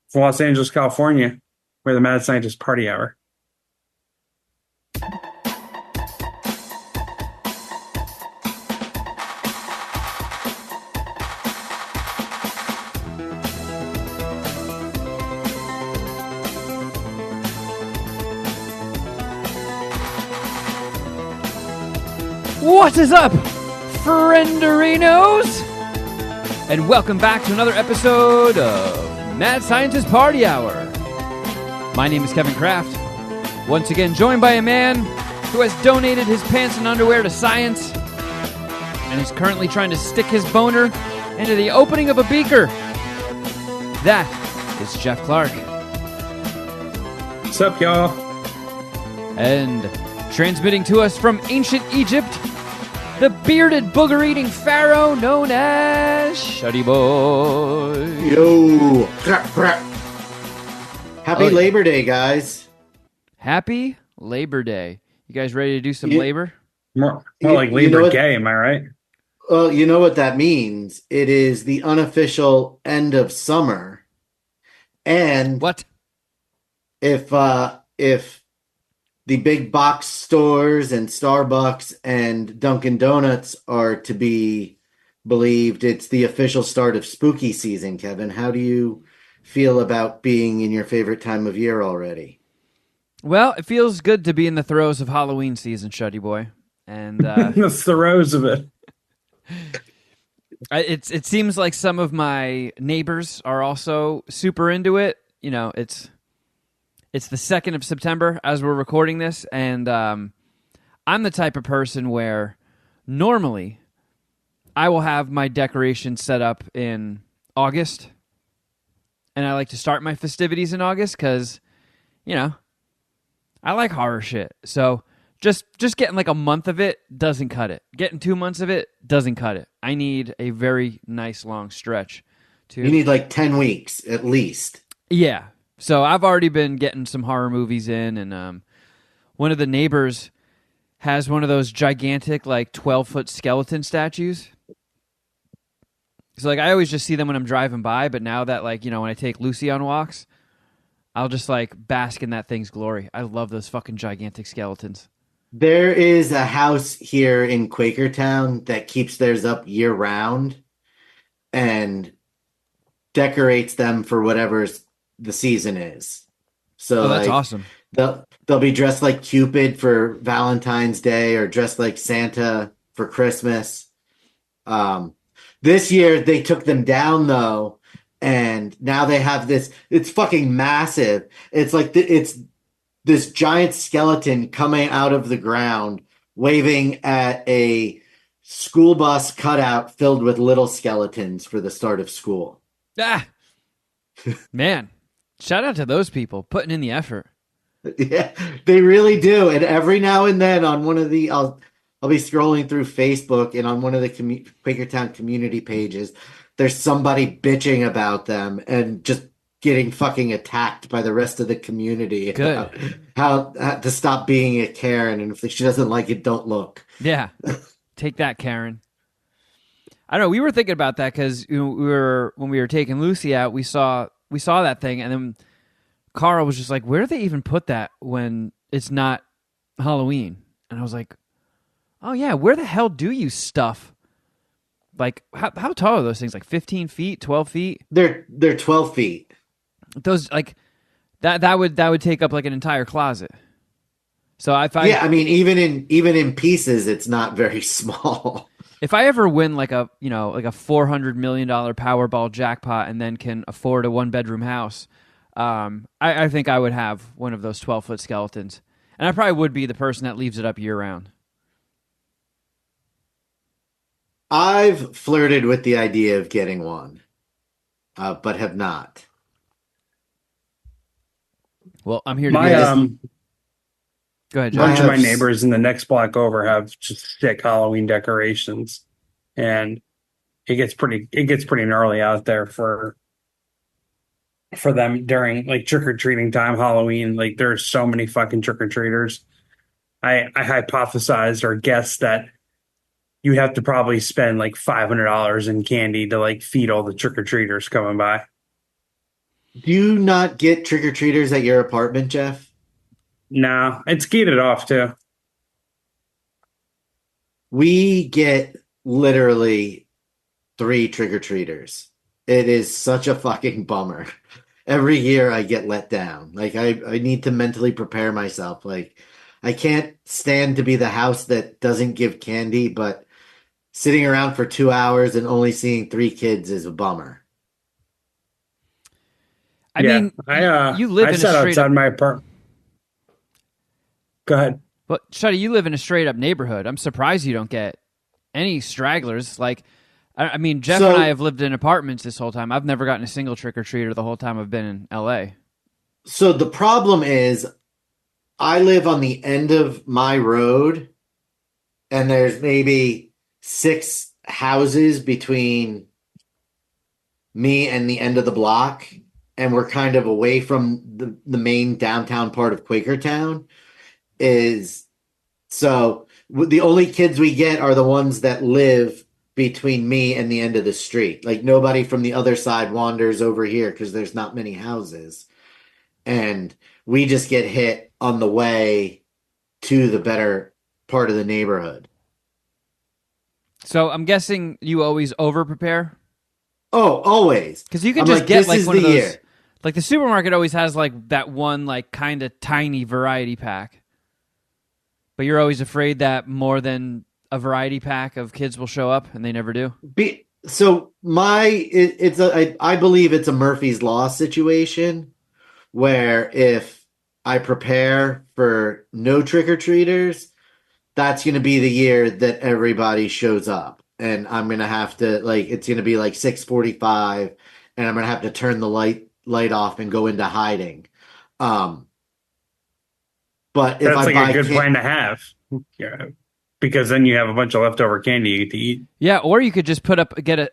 from Los Angeles, California, where the Mad Scientist Party Hour. What is up, frienderinos? And welcome back to another episode of Mad Scientist Party Hour. My name is Kevin Kraft, once again joined by a man who has donated his pants and underwear to science and is currently trying to stick his boner into the opening of a beaker. That is Geoff Clark. What's up, y'all? And transmitting to us from ancient Egypt, the bearded booger-eating pharaoh known as Shuddy Boy. Yo, crap, crap. Happy Labor Day, guys. Happy Labor Day. You guys ready to do some labor? More like Labor Day, am I right? Well, you know what that means. It is the unofficial end of summer. And what? If the big box stores and Starbucks and Dunkin' Donuts are to be believed, it's the official start of spooky season, Kevin. How do you feel about being in your favorite time of year already? Well, it feels good to be in the throes of Halloween season, Shuddy Boy. And the throes of it. It seems like some of my neighbors are also super into it. You know, it's the 2nd of September as we're recording this, and I'm the type of person where normally I will have my decorations set up in August, and I like to start my festivities in August because, you know, I like horror shit. So just getting like a month of it doesn't cut it. Getting 2 months of it doesn't cut it. I need a very nice long stretch. You need like 10 weeks at least. Yeah. So I've already been getting some horror movies in, and one of the neighbors has one of those gigantic, like 12-foot skeleton statues. So like I always just see them when I'm driving by, but now that like, you know, when I take Lucy on walks, I'll just like bask in that thing's glory. I love those fucking gigantic skeletons. There is a house here in Quakertown that keeps theirs up year round and decorates them for whatever's the season is. So that's like, awesome. They'll be dressed like Cupid for Valentine's Day or dressed like Santa for Christmas. This year they took them down though, and now they have this. It's fucking massive. It's like it's this giant skeleton coming out of the ground, waving at a school bus cutout filled with little skeletons for the start of school. Ah, man. Shout out to those people putting in the effort. Yeah, they really do. And every now and then on one of the, I'll be scrolling through Facebook, and on one of the Quakertown community pages, there's somebody bitching about them and just getting fucking attacked by the rest of the community. Good. About how to stop being a Karen, and if she doesn't like it, don't look. Yeah, take that, Karen. I don't know. We were thinking about that because when we were taking Lucy out, we saw that thing, and then Carl was just like, where do they even put that when it's not Halloween? And I was like, oh yeah, where the hell do you stuff? Like, how tall are those things? Like 15 feet, 12 feet? They're 12 feet. Those, like, that would take up like an entire closet. So I mean, even in pieces, it's not very small. If I ever win like a $400 million Powerball jackpot and then can afford a 1-bedroom house, I think I would have one of those 12-foot skeletons. And I probably would be the person that leaves it up year-round. I've flirted with the idea of getting one, but have not. Well, I'm here to be Go ahead, John. A bunch of my neighbors in the next block over have just sick Halloween decorations, and it gets pretty gnarly out there for them during like trick-or-treating time, Halloween. Like there's so many fucking trick-or-treaters. I hypothesized or guessed that you'd have to probably spend like $500 in candy to like feed all the trick-or-treaters coming by. Do you not get trick-or-treaters at your apartment, Jeff? No, it's gated off too. We get literally three trick-or-treaters. It is such a fucking bummer. Every year I get let down. Like I need to mentally prepare myself. Like I can't stand to be the house that doesn't give candy, but sitting around for 2 hours and only seeing three kids is a bummer. I Yeah, mean, you live I in a sat straight outside up. my apartment. Go ahead. But Shuddy, you live in a straight up neighborhood. I'm surprised you don't get any stragglers. Like, I mean, Jeff and I So have lived in apartments this whole time. I've never gotten a single trick or treater the whole time I've been in LA. so the problem is I live on the end of my road and there's maybe six houses between me and the end of the block, and we're kind of away from the main downtown part of Quakertown. Is so the only kids we get are the ones that live between me and the end of the street. Like nobody from the other side wanders over here because there's not many houses, and we just get hit on the way to the better part of the neighborhood. So I'm guessing you always over prepare Oh, always. because you can I'm just like, get this like is one the of those. year. Like the supermarket always has like that one like kind of tiny variety pack, but you're always afraid that more than a variety pack of kids will show up, and they never do. So it's I believe it's a Murphy's Law situation where if I prepare for no trick-or-treaters, that's going to be the year that everybody shows up. And I'm going to have to like it's going to be like 6:45 and I'm going to have to turn the light off and go into hiding. Um but if That's I like a buy good can plan to have. Yeah, because then you have a bunch of leftover candy you get to eat. Yeah, or you could just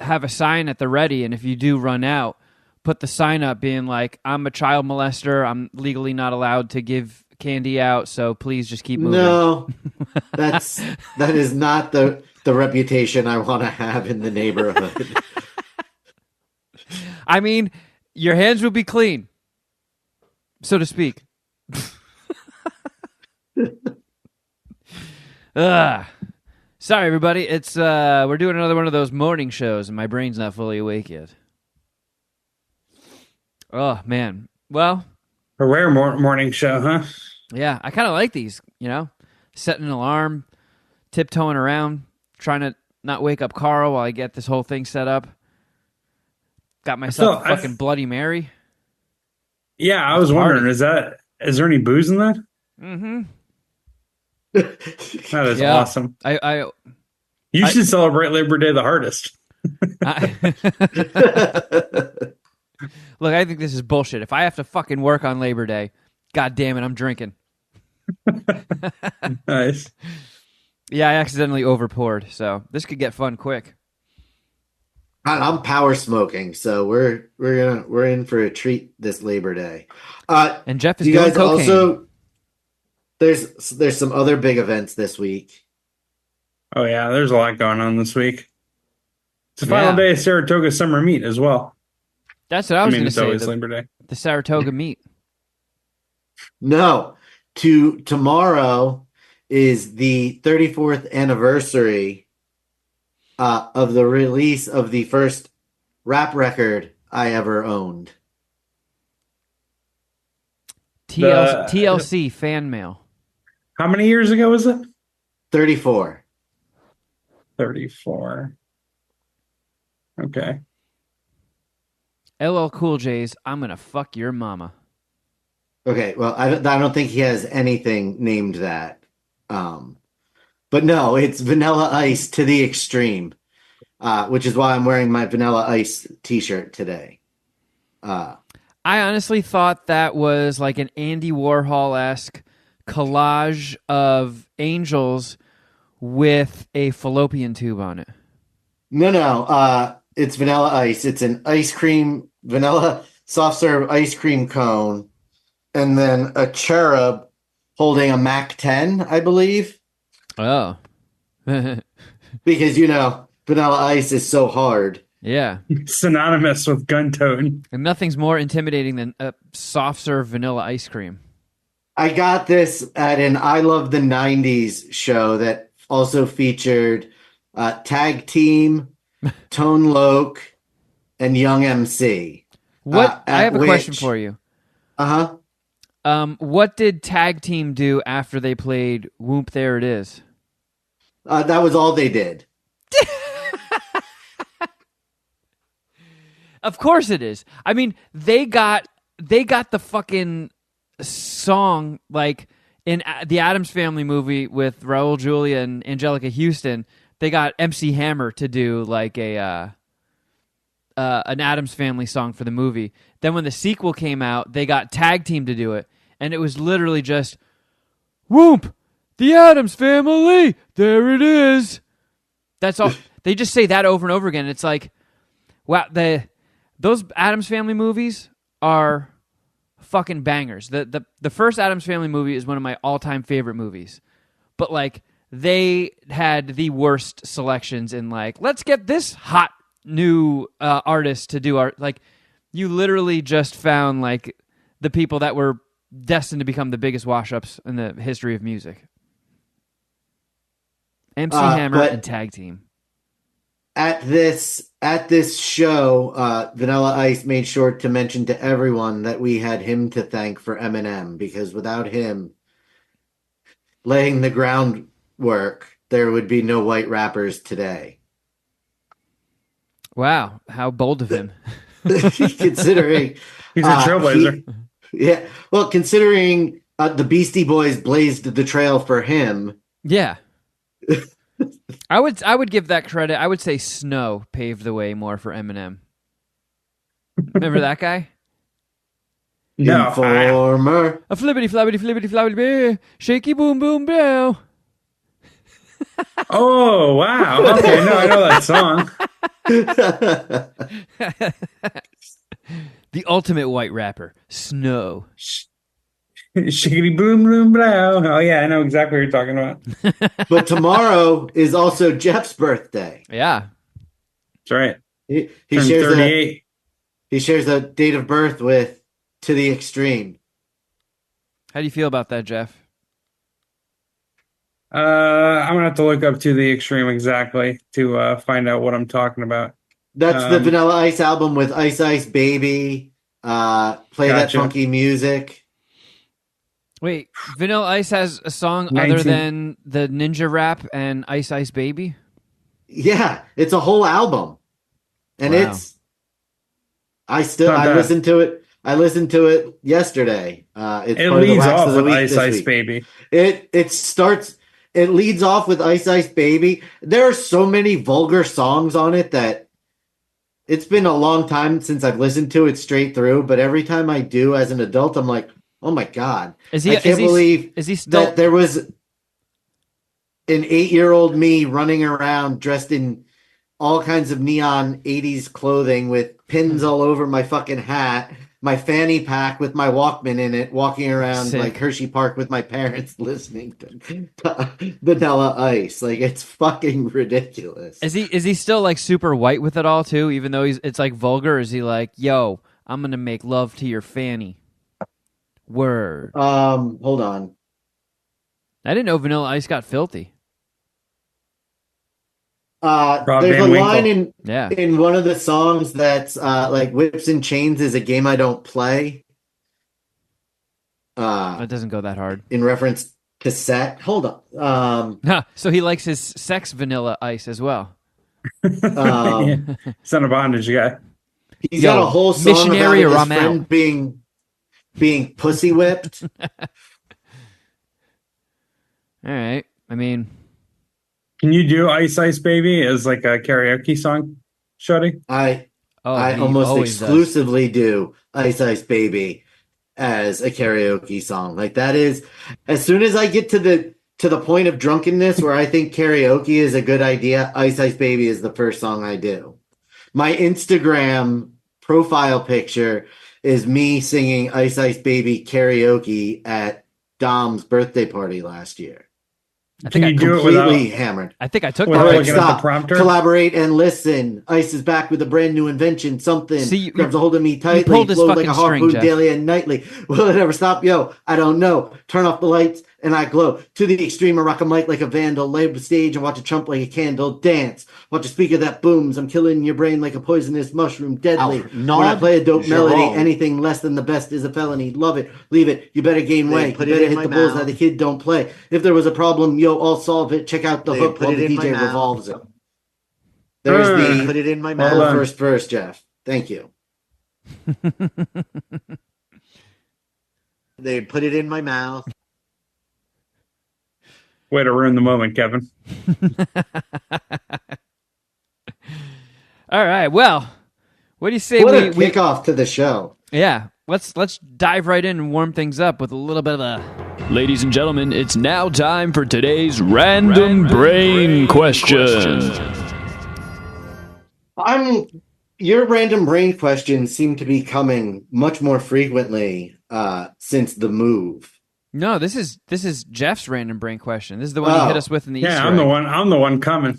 have a sign at the ready, and if you do run out, put the sign up being like, "I'm a child molester. I'm legally not allowed to give candy out, so please just keep moving." No, that is not the reputation I want to have in the neighborhood. I mean, your hands will be clean, so to speak. Ugh. Sorry, everybody. It's we're doing another one of those morning shows, and my brain's not fully awake yet. Oh man. Well, A rare morning show, huh? yeah, I kind of like these. You know, setting an alarm, tiptoeing around, trying to not wake up Carl while I get this whole thing set up. Got myself a fucking Bloody Mary. Yeah, I was wondering, is there any booze in that? Mm-hmm. That is awesome. You should celebrate Labor Day the hardest. Look, I think this is bullshit. If I have to fucking work on Labor Day, god damn it, I'm drinking. Nice. Yeah, I accidentally overpoured, so this could get fun quick. I'm power smoking, so we're in for a treat this Labor Day. And Jeff is you doing guys cocaine. also there's some other big events this week. Oh yeah, there's a lot going on this week. It's the final day of Saratoga Summer Meet as well. That's what I was going to it's say. always Labor Day. The Saratoga meet. No, tomorrow is the 34th anniversary of the release of the first rap record I ever owned. TLC fan mail. How many years ago was it? 34. 34. Okay. LL Cool J's I'm Gonna Fuck Your Mama. Okay, well, I don't think he has anything named that. But no, it's Vanilla Ice to the extreme, which is why I'm wearing my Vanilla Ice t-shirt today. I honestly thought that was like an Andy Warhol-esque collage of angels with a fallopian tube on it. No, it's Vanilla Ice. It's an ice cream, vanilla soft serve ice cream cone, and then a cherub holding a Mac 10, I believe. Oh. Because, Vanilla Ice is so hard. Yeah. Synonymous with gun toting. And nothing's more intimidating than a soft serve vanilla ice cream. I got this at an I Love the 90s show that also featured Tag Team, Tone Loc, and Young MC. I have a question for you. Uh-huh. What did Tag Team do after they played Whoop There It Is? That was all they did. Of course it is. I mean, they got the fucking song like in the Addams Family movie with Raul Julia and Angelica Houston. They got MC Hammer to do like an Addams Family song for the movie. Then when the sequel came out, they got Tag Team to do it, and it was literally just Whoop, the Addams Family, there it is. That's all. They just say that over and over again. It's like, wow, those Addams Family movies are fucking bangers. The first Addams Family movie is one of my all-time favorite movies. But like they had the worst selections in like, let's get this hot new artist to do art. Like you literally just found like the people that were destined to become the biggest wash-ups in the history of music. MC Hammer and Tag Team. At this show, Vanilla Ice made sure to mention to everyone that we had him to thank for Eminem, because without him laying the groundwork, there would be no white rappers today. Wow, how bold of him. Considering He's a trailblazer. Yeah, well, considering the Beastie Boys blazed the trail for him. Yeah. I would give that credit. I would say Snow paved the way more for Eminem. Remember that guy? No. Informer. A flippity floppity flippity floppity bear, shaky boom boom bow. Oh, wow. Okay, no, I know that song. The ultimate white rapper, Snow. Shiggity boom boom blow. Oh yeah, I know exactly what you're talking about. But tomorrow is also Jeff's birthday. Yeah. That's right. He Turned shares 38. he shares a date of birth with To the Extreme. How do you feel about that, Jeff? I'm gonna have to look up To the Extreme exactly to find out what I'm talking about. That's the Vanilla Ice album with Ice Ice Baby. Play That Gotcha. Funky Music. Wait, Vanilla Ice has a song 19. other than the Ninja Rap and Ice Ice Baby? Yeah, it's a whole album. And Wow. I Not bad. listened to it. I listened to it yesterday. It's It part of the leads Wax off of the with Week Ice this Ice week. Baby. It leads off with Ice Ice Baby. There are so many vulgar songs on it that it's been a long time since I've listened to it straight through, but every time I do as an adult, I'm like, oh my God. I can't believe is he still that there was an 8-year-old me running around dressed in all kinds of neon 80s clothing with pins all over my fucking hat, my fanny pack with my Walkman in it, walking around Sick. like Hershey Park with my parents listening to Vanilla Ice. Like, it's fucking ridiculous. Is he still like super white with it all too, even though it's like vulgar? Is he like, yo, I'm gonna make love to your fanny? Word. Hold on. I didn't know Vanilla Ice got filthy. Rob There's a Van Winkle. line Yeah. in one of the songs that's like Whips and Chains is a game I don't play. It doesn't go that hard. In reference to set. Hold on. So he likes his sex Vanilla Ice as well. Yeah. Son of bondage guy. He's Yo, got a whole song about missionary his or I'm friend out. being pussy whipped. All right. I mean, Can you do Ice Ice Baby as like a karaoke song, Shuddy? I he almost always does. exclusively do Ice Ice Baby as a karaoke song. Like, that is, as soon as I get to the point of drunkenness where I think karaoke is a good idea, Ice Ice Baby is the first song I do. My Instagram profile picture is me singing Ice Ice Baby karaoke at Dom's birthday party last year. I Can think you do it Completely without hammered. I think I took without All that right, looking picture. at the stop. prompter? Collaborate and listen. Ice is back with a brand new invention. Something See, grabs a hold of me you tightly. pulled his Flows like fucking a string, harpoon Geoff. daily and nightly. Will it ever stop? Yo, I don't know. Turn off the lights and I glow. To the extreme, I rock a mic like a vandal. Lay up the stage and watch a trump like a candle. Dance. Watch a speaker that booms. I'm killing your brain like a poisonous mushroom. Deadly. Alfred, When I Nod, play a dope melody, Jerome. anything less than the best is a felony. Love it. Leave it. You better gain They weight. put You it better in hit my the bullseye. mouth. The kid don't play. If there was a problem, yo, I'll solve it. Check out the They hook put while it the in my DJ mouth. revolves it. There's They the put it in my Well whole mouth. done. first verse, Geoff. Thank you. They put it in my mouth. Way to ruin the moment, Kevin. All right. Well, what do you say What a we kickoff to the show. yeah, let's dive right in and warm things up with a little bit of a Ladies and gentlemen, it's now time for today's Random Brain Question. Your random brain questions seem to be coming much more frequently since the move. No, this is Jeff's random brain question. This is the one he hit us with in the Yeah, Easter I'm the egg. one. I'm the one coming.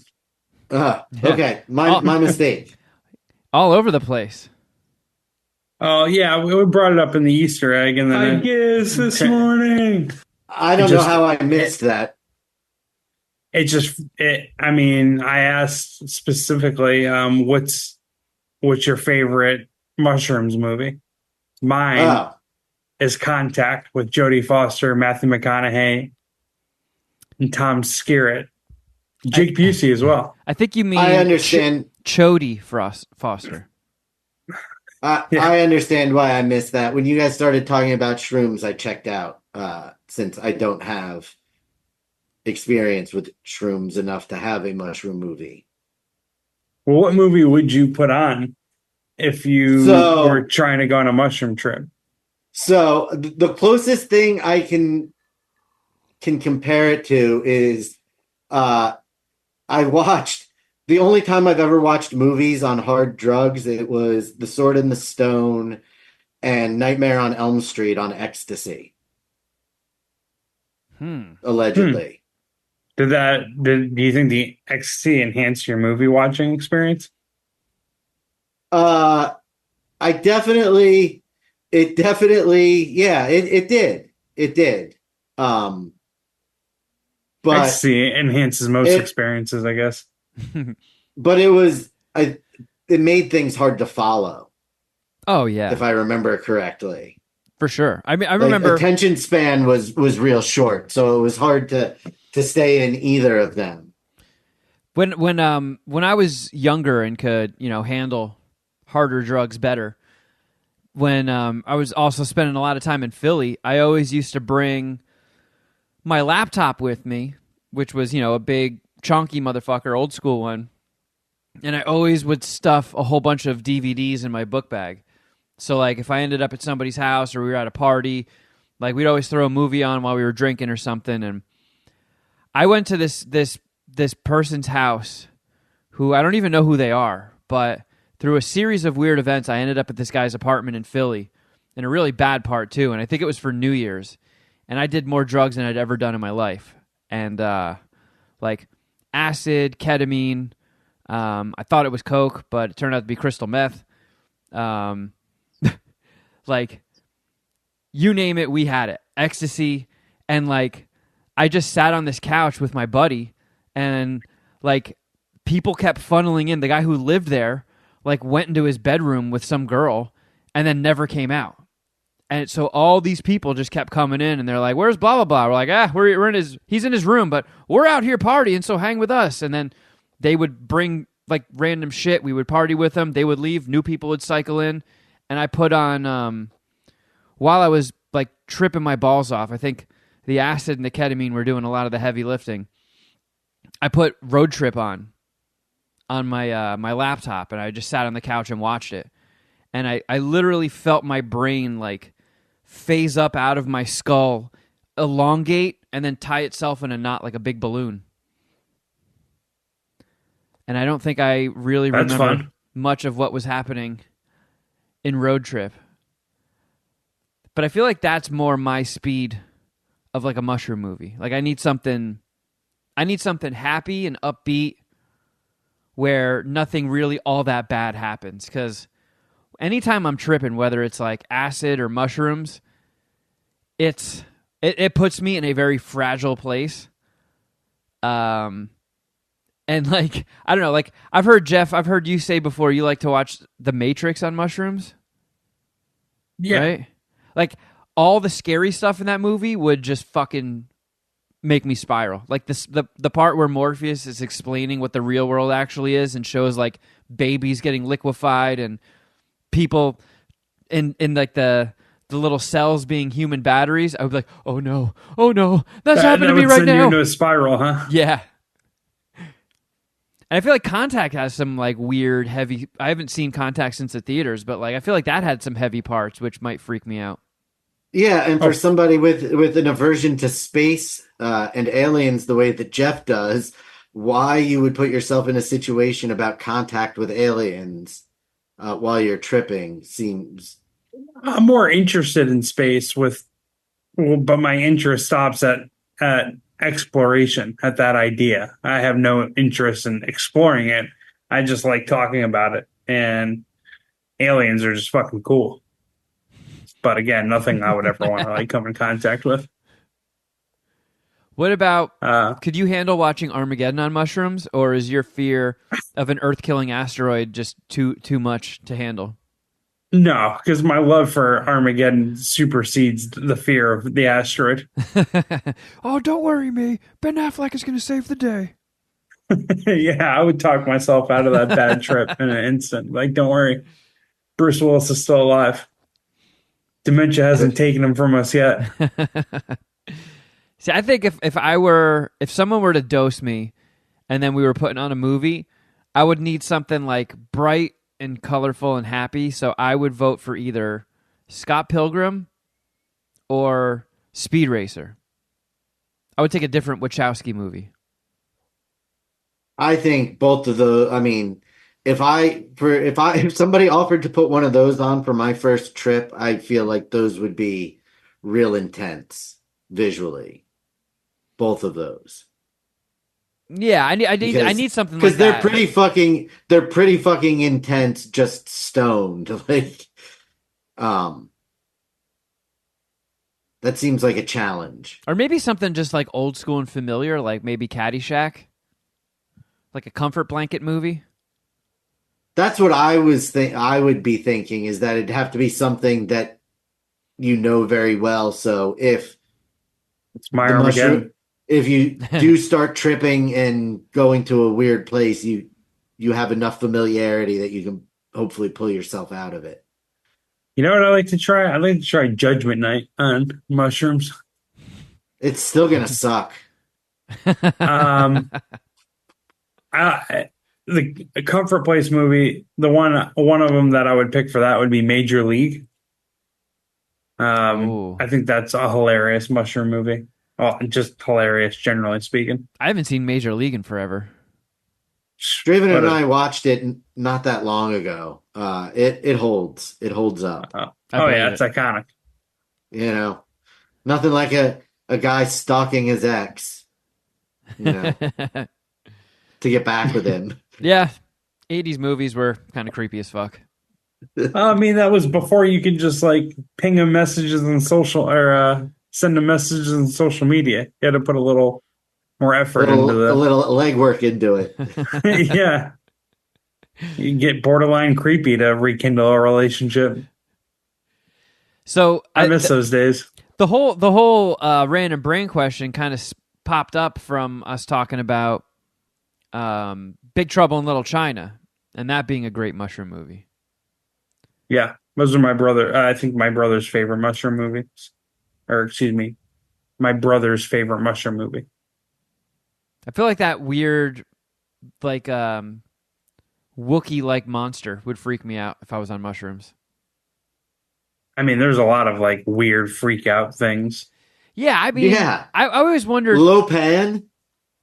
Okay, my mistake. All over the place. Oh yeah, we brought it up in the Easter egg, and then I guess this morning. I don't know how I missed that. I mean, I asked specifically, what's your favorite mushrooms movie? Mine Oh, is Contact with Jodie Foster, Matthew McConaughey, and Tom Skerritt, Jake Busey as well. I think you mean I understand. Chody Foster. I understand why I missed that. When you guys started talking about shrooms, I checked out since I don't have experience with shrooms enough to have a mushroom movie. Well, what movie would you put on if you were trying to go on a mushroom trip? So the closest thing I can compare it to is I watched the only time I've ever watched movies on hard drugs, it was The Sword and the Stone and Nightmare on Elm Street on ecstasy. Allegedly. Do you think the ecstasy enhanced your movie watching experience? It definitely, yeah, it did. It did. But Ecstasy enhances most experiences, I guess. but it made things hard to follow. Oh yeah, If I remember correctly. for sure. I mean, I Like, remember attention span was real short, so it was hard to stay in either of them. when I was younger and could handle harder drugs better. When I was also spending a lot of time in Philly, I always used to bring my laptop with me, which was a big chunky motherfucker, old school one, and I always would stuff a whole bunch of DVDs in my book bag. So like if I ended up at somebody's house or we were at a party, like we'd always throw a movie on while we were drinking or something. And I went to this person's house who I don't even know who they are, but through a series of weird events, I ended up at this guy's apartment in Philly, in a really bad part too. And I think it was for New Year's, and I did more drugs than I'd ever done in my life. And like acid, ketamine. I thought it was coke, but it turned out to be crystal meth. Like, you name it, we had it. Ecstasy. And like, I just sat on this couch with my buddy, and like, people kept funneling in. The guy who lived there, like, went into his bedroom with some girl and then never came out. And so all these people just kept coming in, and they're like, "Where's blah blah blah?" We're like, we're in he's in his room, but we're out here partying, so hang with us. And then they would bring like random shit. We would party with them. They would leave. New people would cycle in, and I put on while I was like tripping my balls off. I think the acid and the ketamine were doing a lot of the heavy lifting. I put Road Trip on my my laptop, and I just sat on the couch and watched it. And I literally felt my brain like phase up out of my skull, elongate, and then tie itself in a knot like a big balloon. And I don't think I really remember much of what was happening in Road Trip. But I feel like that's more my speed of like a mushroom movie. Like I need something I need something happy and upbeat where nothing really all that bad happens. Because anytime I'm tripping, whether it's like acid or mushrooms, it puts me in a very fragile place. And like, I don't know, like I've heard you say before you like to watch The Matrix on mushrooms. Yeah. Right? Like all the scary stuff in that movie would just fucking make me spiral. Like the part where Morpheus is explaining what the real world actually is and shows like babies getting liquefied and people in like the little cells being human batteries. I would be like, oh no, that's happening to me right That would send you into a spiral, huh? Yeah. And I feel like Contact has some like weird, heavy. I haven't seen Contact since the theaters, but like I feel like that had some heavy parts, which might freak me out. Yeah, and for somebody with an aversion to space and aliens the way that Geoff does, why you would put yourself in a situation about contact with aliens while you're tripping seems... I'm more interested in space but my interest stops at exploration, at that idea. I have no interest in exploring it. I just like talking about it, and aliens are just fucking cool. But again, nothing I would ever want to like come in contact with. What about, could you handle watching Armageddon on mushrooms, or is your fear of an Earth-killing asteroid just too much to handle? No, because my love for Armageddon supersedes the fear of the asteroid. Oh, don't worry me. Ben Affleck is going to save the day. Yeah, I would talk myself out of that bad trip in an instant. Like, don't worry. Bruce Willis is still alive. Dementia hasn't taken him from us yet. See, I think if someone were to dose me and then we were putting on a movie, I would need something like bright and colorful and happy. So I would vote for either Scott Pilgrim or Speed Racer. I would take a different Wachowski movie. I think both of those. I mean, if somebody offered to put one of those on for my first trip, I feel like those would be real intense visually. Both of those. Yeah, I need something like because that. they're pretty fucking intense, just stoned. Like, that seems like a challenge. Or maybe something just like old school and familiar, like maybe Caddyshack, like a comfort blanket movie. That's what I would be thinking, is that it'd have to be something that you know very well. So if It's my Armageddon. if you do start tripping and going to a weird place, you have enough familiarity that you can hopefully pull yourself out of it. You know what I like to try? I like to try Judgment Night on mushrooms. It's still gonna suck. The comfort place movie, one of them that I would pick for that would be Major League. I think that's a hilarious mushroom movie. Oh, just hilarious, generally speaking. I haven't seen Major League in forever. Draven and I watched it not that long ago. It holds up. Yeah, it's iconic. You know, nothing like a guy stalking his ex, you know, to get back with him. Yeah, 80s movies were kind of creepy as fuck. I mean, that was before you could just like ping him messages on social or send him messages on social media. You had to put a little more effort into a little legwork into it. Yeah, you get borderline creepy to rekindle a relationship. So I miss those days. The whole random brain question kind of popped up from us talking about Big Trouble in Little China, and that being a great mushroom movie. Yeah, those are I think my brother's favorite mushroom movies. Or, excuse me, my brother's favorite mushroom movie. I feel like that weird, like, Wookiee-like monster would freak me out if I was on mushrooms. I mean, there's a lot of, like, weird freak-out things. Yeah, I mean, I always wondered... Lopan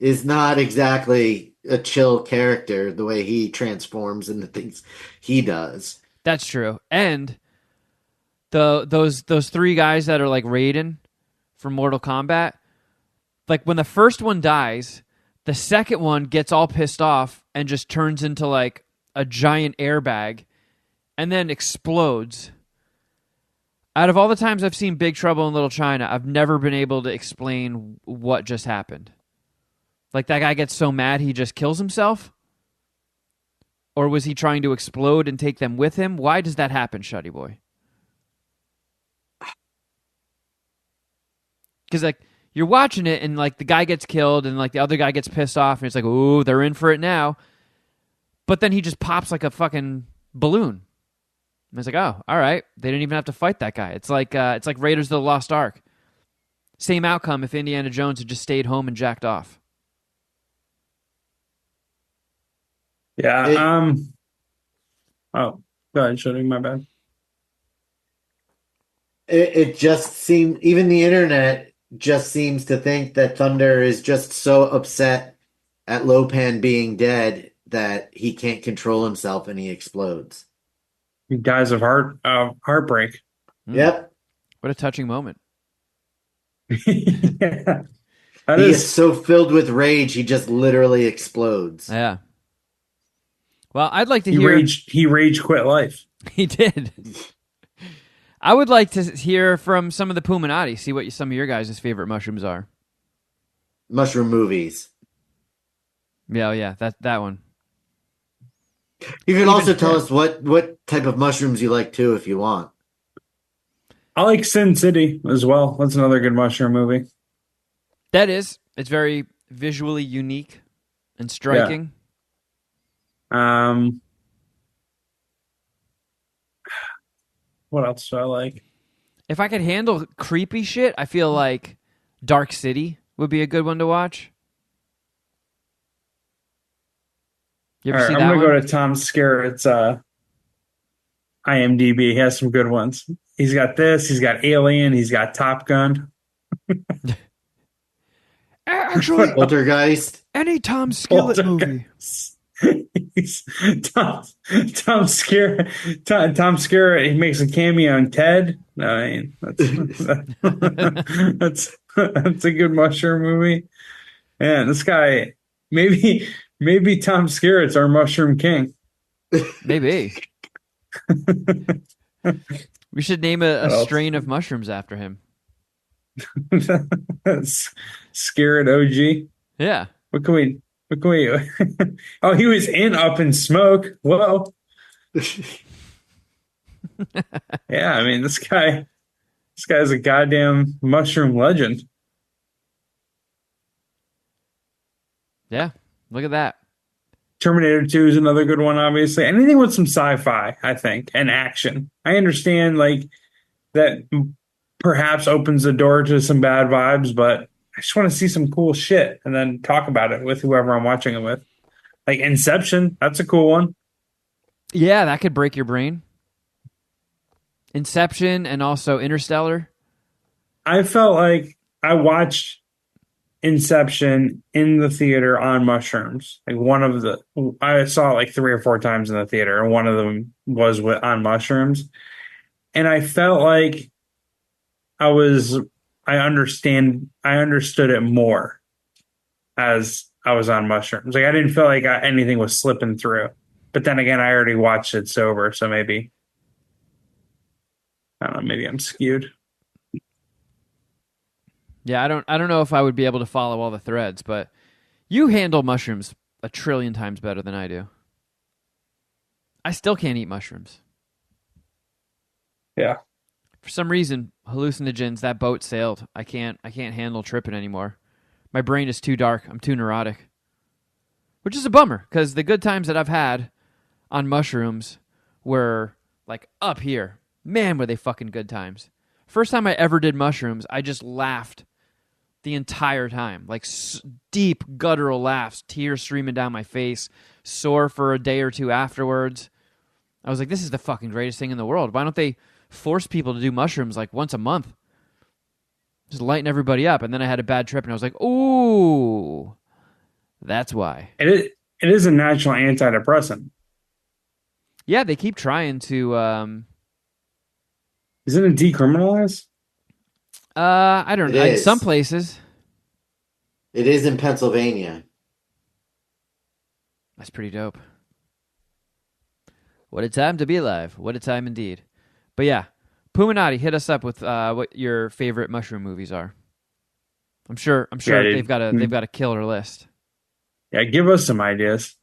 is not exactly a chill character, the way he transforms and the things he does. That's true. And those three guys that are like Raiden from Mortal Kombat, like when the first one dies, The second one gets all pissed off and just turns into like a giant airbag and then explodes. Out of all the times I've seen Big Trouble in Little China, I've never been able to explain what just happened. Like that guy gets so mad he just kills himself? Or was he trying to explode and take them with him? Why does that happen, Shuddy Boy? Because like you're watching it and like the guy gets killed and like the other guy gets pissed off and it's like, ooh, they're in for it now. But then he just pops like a fucking balloon. And it's like, oh, all right. They didn't even have to fight that guy. It's like Raiders of the Lost Ark. Same outcome if Indiana Jones had just stayed home and jacked off. Yeah. Oh, go ahead, Shuddy. My bad. It just seemed, even the internet just seems to think that Thunder is just so upset at Lopan being dead that he can't control himself and he explodes. He dies of heartbreak. Yep. What a touching moment. Yeah. That He is is so filled with rage, he just literally explodes. Yeah. Well, I'd like to hear... He rage quit life. He did. I would like to hear from some of the Puminati, see what some of your guys' favorite mushrooms are. Mushroom movies. Yeah, that one. You can also tell us what type of mushrooms you like too, if you want. I like Sin City as well. That's another good mushroom movie. That is. It's very visually unique and striking. Yeah. What else do I like? If I could handle creepy shit, I feel like Dark City would be a good one to watch. You ever see that I'm one? gonna go to Tom Skerritt's IMDb. He has some good ones. He's got this. He's got Alien. He's got Top Gun. Actually, Poltergeist. any Tom Skerritt movie. He's Tom Skerritt. Tom Skerritt. He makes a cameo in Ted. I mean, that's a good mushroom movie. And this guy, maybe Tom Skerritt's our mushroom king. Maybe. We should name a strain of mushrooms after him. Skerritt OG. Yeah. What can we Oh, he was in Up in Smoke. Whoa. Yeah, I mean this guy's a goddamn mushroom legend. Yeah. Look at that. Terminator 2 is another good one, obviously. Anything with some sci-fi, I think, and action. I understand like that perhaps opens the door to some bad vibes, but I just want to see some cool shit and then talk about it with whoever I'm watching it with. Like Inception, that's a cool one. Yeah, that could break your brain. Inception and also Interstellar. I felt like I watched Inception in the theater on mushrooms. Like I saw it like 3 or 4 times in the theater, and one of them was on mushrooms. And I felt like I understood it more as I was on mushrooms. Like I didn't feel like anything was slipping through. But then again, I already watched it sober, so maybe I don't know, maybe I'm skewed. Yeah, I don't know if I would be able to follow all the threads, but you handle mushrooms a trillion times better than I do. I still can't eat mushrooms. Yeah. For some reason, hallucinogens, that boat sailed. I can't handle tripping anymore. My brain is too dark. I'm too neurotic. Which is a bummer, because the good times that I've had on mushrooms were like up here. Man, were they fucking good times. First time I ever did mushrooms, I just laughed the entire time. Like deep guttural laughs, tears streaming down my face, sore for a day or two afterwards. I was like, this is the fucking greatest thing in the world. Why don't they force people to do mushrooms like once a month? Just lighten everybody up. And then I had a bad trip and I was like, ooh, that's why. It is a natural antidepressant. Yeah, they keep trying to... Isn't it decriminalized? I don't know. In some places. It is in Pennsylvania. That's pretty dope. What a time to be alive. What a time indeed. But yeah, Puminati, hit us up with what your favorite mushroom movies are. I'm sure they've got a killer list. Yeah, give us some ideas.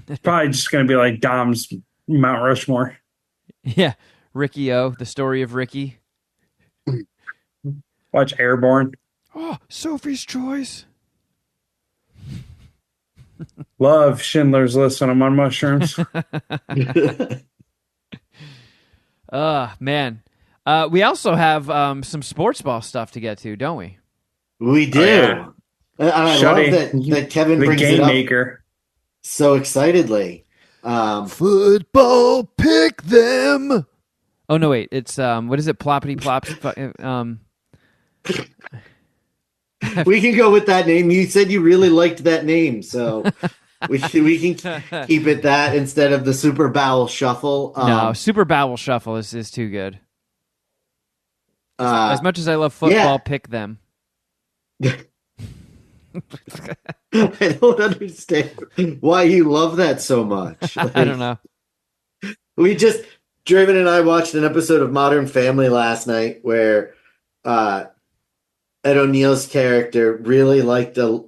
It's probably just going to be like Dom's Mount Rushmore. Yeah, Ricky O, the story of Ricky. Watch Airborne. Oh, Sophie's Choice. Love Schindler's List when I'm on mushrooms. Man. We also have some sports ball stuff to get to, don't we? We do. Oh, yeah. And I Shuddy, love that Kevin the brings game it up maker. so excitedly. Football, pick them. Oh no, wait! It's what is it? Ploppity plops. We can go with that name. You said you really liked that name, so we can keep it that instead of the Super Bowel Shuffle. No, Super Bowel Shuffle is too good. As much as I love football, pick them. I don't understand why you love that so much. Like, I don't know. Draven and I watched an episode of Modern Family last night where Ed O'Neill's character really liked a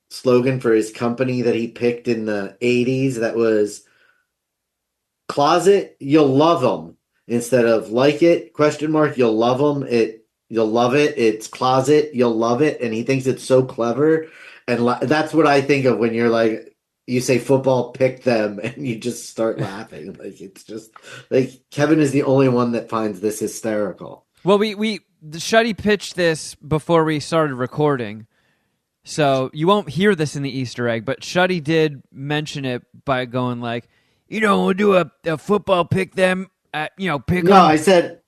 slogan for his company that he picked in the 80s that was "Closet, you'll love them," instead of "like it, question mark, you'll love them, you'll love it, it's closet, you'll love it," and he thinks it's so clever. And that's what I think of when you're like, you say football, pick them, and you just start laughing. Like, it's just like Kevin is the only one that finds this hysterical. Well, Shuddy pitched this before we started recording, so you won't hear this in the Easter egg, but Shuddy did mention it by going like, we'll do a football pick them, pick them. No, I said,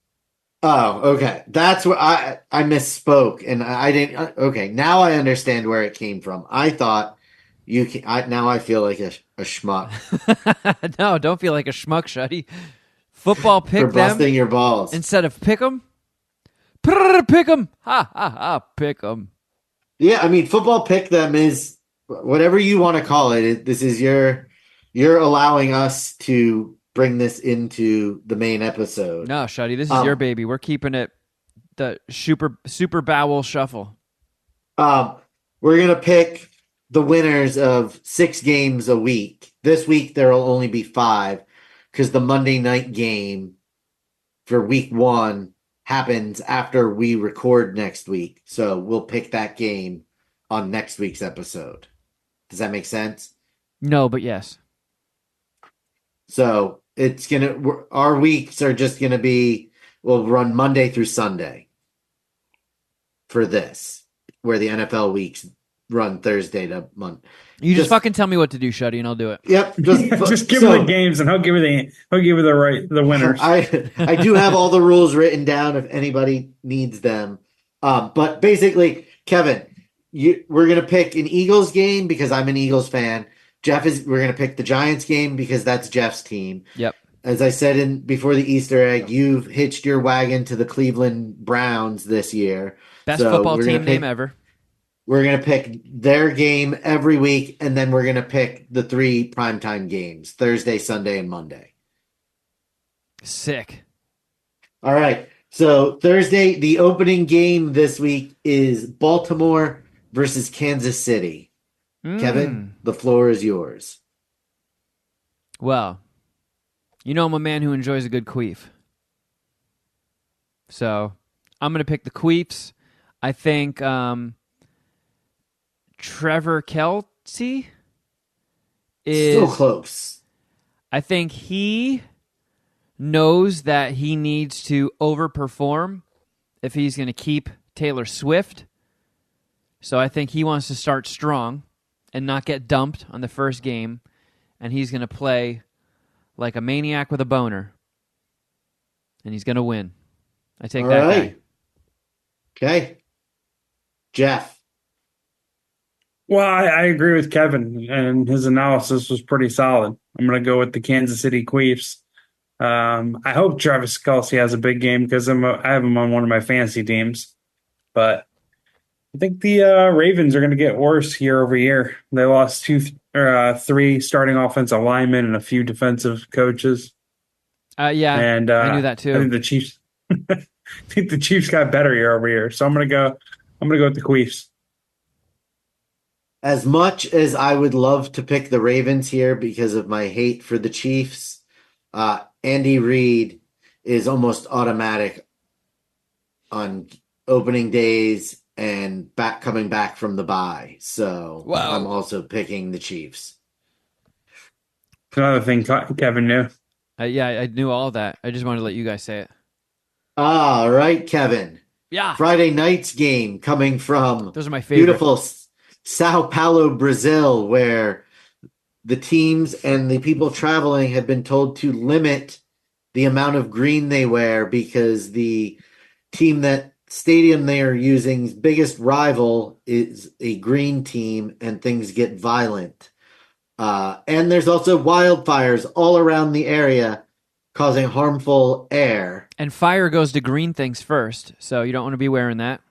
oh, okay. That's what I misspoke, and I didn't. Okay, now I understand where it came from. I thought now I feel like a schmuck. No, don't feel like a schmuck, Shuddy. Football pick for busting them your balls instead of pick them. Pick them, ha ha ha, pick them. Yeah, I mean, football pick them is whatever you want to call it. This is you're allowing us to bring this into the main episode. No, Shuddy, this is your baby. We're keeping it the super bowel shuffle. We're gonna pick the winners of 6 games a week. This week there will only be 5 because the Monday night game for week 1 happens after we record next week. So we'll pick that game on next week's episode. Does that make sense? No, but yes. So our weeks are just gonna be, we'll run Monday through Sunday for this, where the NFL weeks run Thursday to Monday. You just fucking tell me what to do, Shuddy, and I'll do it. Yep. Just give him the games, and he'll give you the winners. I do have all the rules written down if anybody needs them. But basically, Kevin, we're gonna pick an Eagles game because I'm an Eagles fan. We're gonna pick the Giants game because that's Jeff's team. Yep. As I said before the Easter egg, you've hitched your wagon to the Cleveland Browns this year. Best football team name ever. We're going to pick their game every week, and then we're going to pick the 3 primetime games, Thursday, Sunday, and Monday. Sick. All right. So Thursday, the opening game this week is Baltimore versus Kansas City. Kevin, the floor is yours. Well, I'm a man who enjoys a good queef. So I'm going to pick the queefs. I think Trevor Kelce is still close. I think he knows that he needs to overperform if he's going to keep Taylor Swift. So I think he wants to start strong and not get dumped on the first game, and he's going to play like a maniac with a boner, and he's going to win. I take that guy. Okay. Geoff. Well, I agree with Kevin, and his analysis was pretty solid. I'm going to go with the Kansas City Chiefs. I hope Travis Kelce has a big game because I have him on one of my fantasy teams. But I think the Ravens are going to get worse year over year. They lost three starting offensive linemen and a few defensive coaches. Yeah, And I knew that I too. think the Chiefs. I think the Chiefs got better year over year. So I'm gonna go. I'm gonna go with the Chiefs. As much as I would love to pick the Ravens here because of my hate for the Chiefs, Andy Reid is almost automatic on opening days and coming back from the bye. So Wow. I'm also picking the Chiefs. Another thing Kevin knew. Yeah, I knew all of that. I just wanted to let you guys say it. All right, Kevin. Yeah. Friday night's game coming from Those are my favorite. beautiful Sao Paulo, Brazil, where the teams and the people traveling have been told to limit the amount of green they wear because the stadium they are using's biggest rival is a green team and things get violent. And there's also wildfires all around the area causing harmful air. And fire goes to green things first, so you don't want to be wearing that.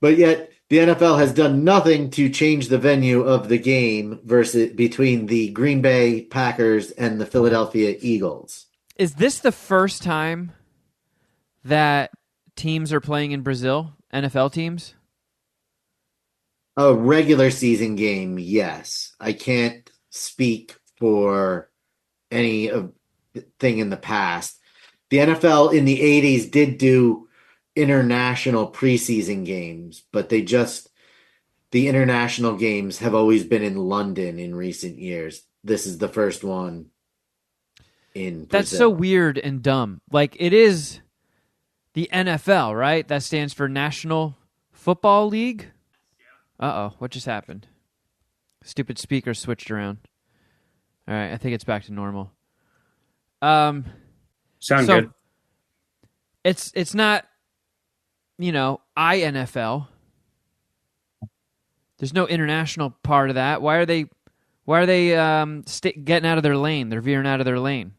But yet the NFL has done nothing to change the venue of the game between the Green Bay Packers and the Philadelphia Eagles. Is this the first time that teams are playing in Brazil, NFL teams? A regular season game, yes. I can't speak for any of thing in the past. The NFL in the 80s did do international preseason games, but the international games have always been in London in recent years. This is the first one in Brazil. That's so weird and dumb. Like, it is the NFL, right? That stands for National Football League? Uh-oh, what just happened? Stupid speaker switched around. All right, I think it's back to normal. Sound good. It's not, INFL. There's no international part of that. Why are they getting out of their lane? They're veering out of their lane.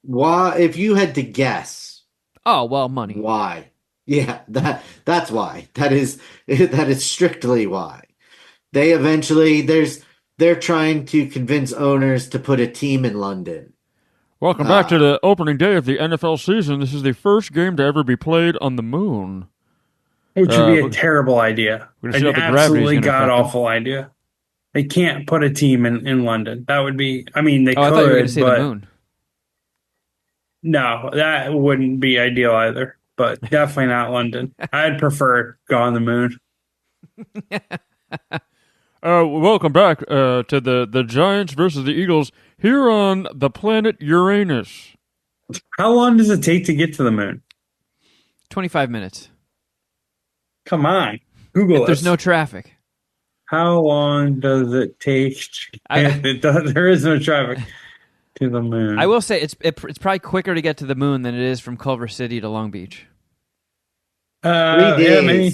Why, if you had to guess? Oh, well, money. Why? Yeah, that's why. That is strictly why. They're trying to convince owners to put a team in London. Welcome back to the opening day of the NFL season. This is the first game to ever be played on the moon. Which would be a terrible idea. An absolutely god-awful idea. They can't put a team in London. That would be... I mean, they could, I thought you were going to say the moon. No, that wouldn't be ideal either. But definitely not London. I'd prefer go on the moon. Welcome back to the Giants versus the Eagles here on the planet Uranus. How long does it take to get to the moon? 25 minutes. Come on. Google it. There's no traffic. How long does it take? There is no traffic to the moon. I will say it's probably quicker to get to the moon than it is from Culver City to Long Beach. 3 days. Yeah, maybe.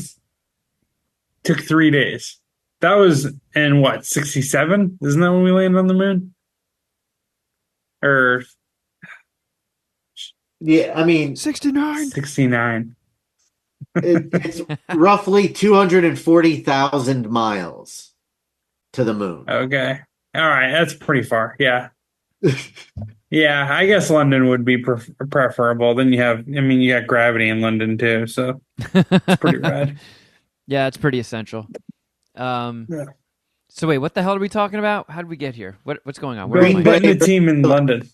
Took 3 days. That was in what, 67? Isn't that when we landed on the moon? Or yeah, I mean 69. It's roughly 240,000 miles to the moon. Okay. All right, that's pretty far. Yeah. Yeah, I guess London would be preferable. Then you got gravity in London too, so it's pretty rad. Yeah, it's pretty essential. Yeah. So wait, what the hell are we talking about? How did we get here? What's going on? Where am I? Putting the team in London,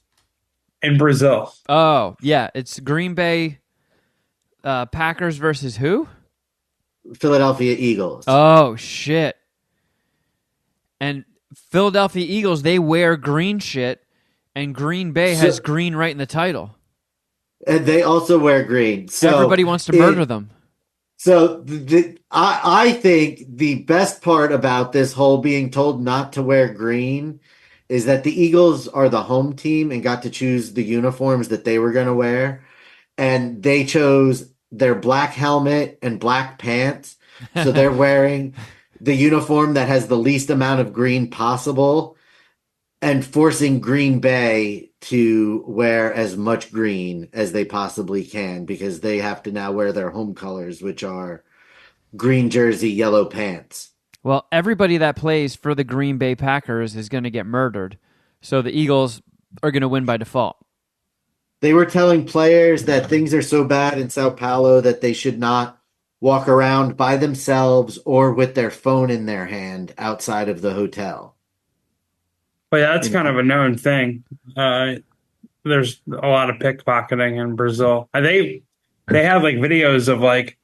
in Brazil. Oh yeah, it's Green Bay Packers versus who? Philadelphia Eagles. Oh shit! And Philadelphia Eagles, they wear green shit, and Green Bay has green right in the title. And they also wear green. So everybody wants to murder them. So I think the best part about this whole being told not to wear green is that the Eagles are the home team and got to choose the uniforms that they were going to wear. And they chose their black helmet and black pants. So they're wearing the uniform that has the least amount of green possible and forcing Green Bay to wear as much green as they possibly can because they have to now wear their home colors, which are green jersey, yellow pants. Well, everybody that plays for the Green Bay Packers is going to get murdered. So the Eagles are going to win by default. They were telling players that things are so bad in Sao Paulo that they should not walk around by themselves or with their phone in their hand outside of the hotel. But yeah, that's kind of a known thing. There's a lot of pickpocketing in Brazil. They have like videos of like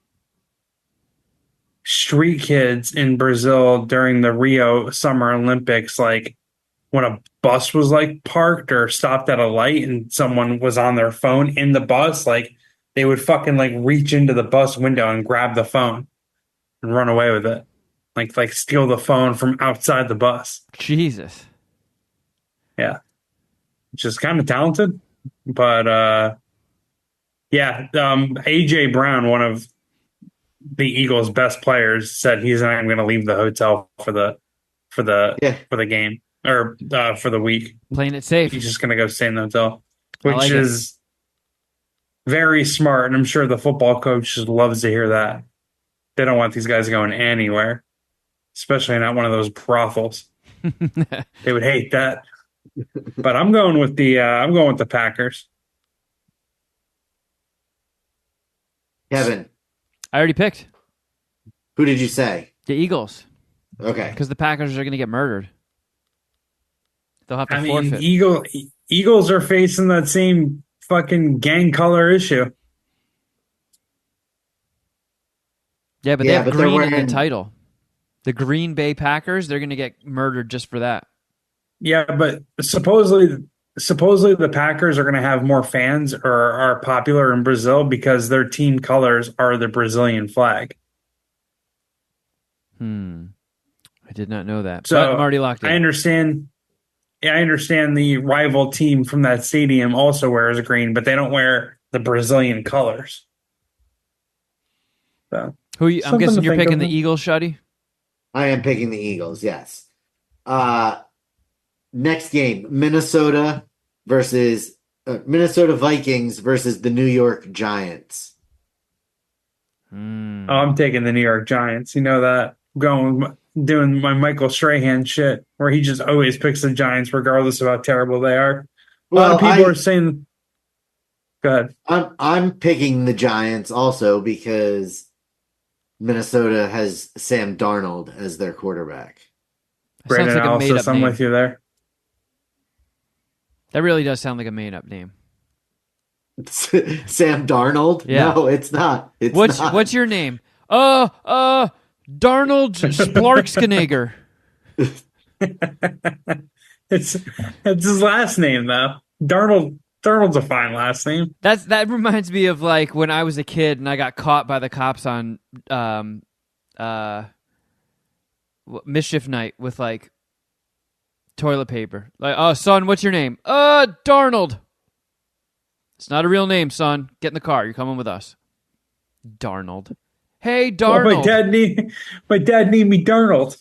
street kids in Brazil during the Rio Summer Olympics, like when a bus was like parked or stopped at a light and someone was on their phone in the bus, like they would fucking like reach into the bus window and grab the phone and run away with it. Like steal the phone from outside the bus. Jesus. Yeah. Which is kind of talented. But yeah, AJ Brown, one of the Eagles' best players, said he's not even going to leave the hotel for the game or for the week. Playing it safe. He's just going to go stay in the hotel, which like is very smart. And I'm sure the football coach loves to hear that. They don't want these guys going anywhere, especially not one of those brothels. They would hate that. But I'm going with the Packers. Kevin, I already picked who did you say? the Eagles Okay. because the Packers are going to get murdered. They'll have to forfeit. Eagles are facing that same fucking gang color issue. Yeah, but they have but green they're in wearing- the title. The Green Bay Packers, they're going to get murdered just for that. Yeah, but supposedly the Packers are going to have more fans or are popular in Brazil because their team colors are the Brazilian flag. I did not know that. So But I'm already locked in. I understand. Yeah, I understand the rival team from that stadium also wears green, but they don't wear the Brazilian colors. So I'm something guessing to you're think picking of. the Eagles, Shuddy? I am picking the Eagles, yes. Next game, Minnesota Vikings versus the New York Giants. Oh, I'm taking the New York Giants. You know that. Doing my Michael Strahan shit, where he just always picks the Giants regardless of how terrible they are. A lot of people are saying. Go ahead. I'm picking the Giants also because Minnesota has Sam Darnold as their quarterback. Great Sounds like a analysis. made-up I'm name. with you there. That really does sound like a made-up name. Sam Darnold? Yeah. No, it's not. What's your name? Darnold Splarkskenegger. It's his last name though. Darnold's a fine last name. That reminds me of like when I was a kid and I got caught by the cops on mischief night with like toilet paper. Like, oh son, what's your name? Darnold. It's not a real name, son. Get in the car. You're coming with us. Darnold. Hey, Darnold. Oh, my dad named me Darnold.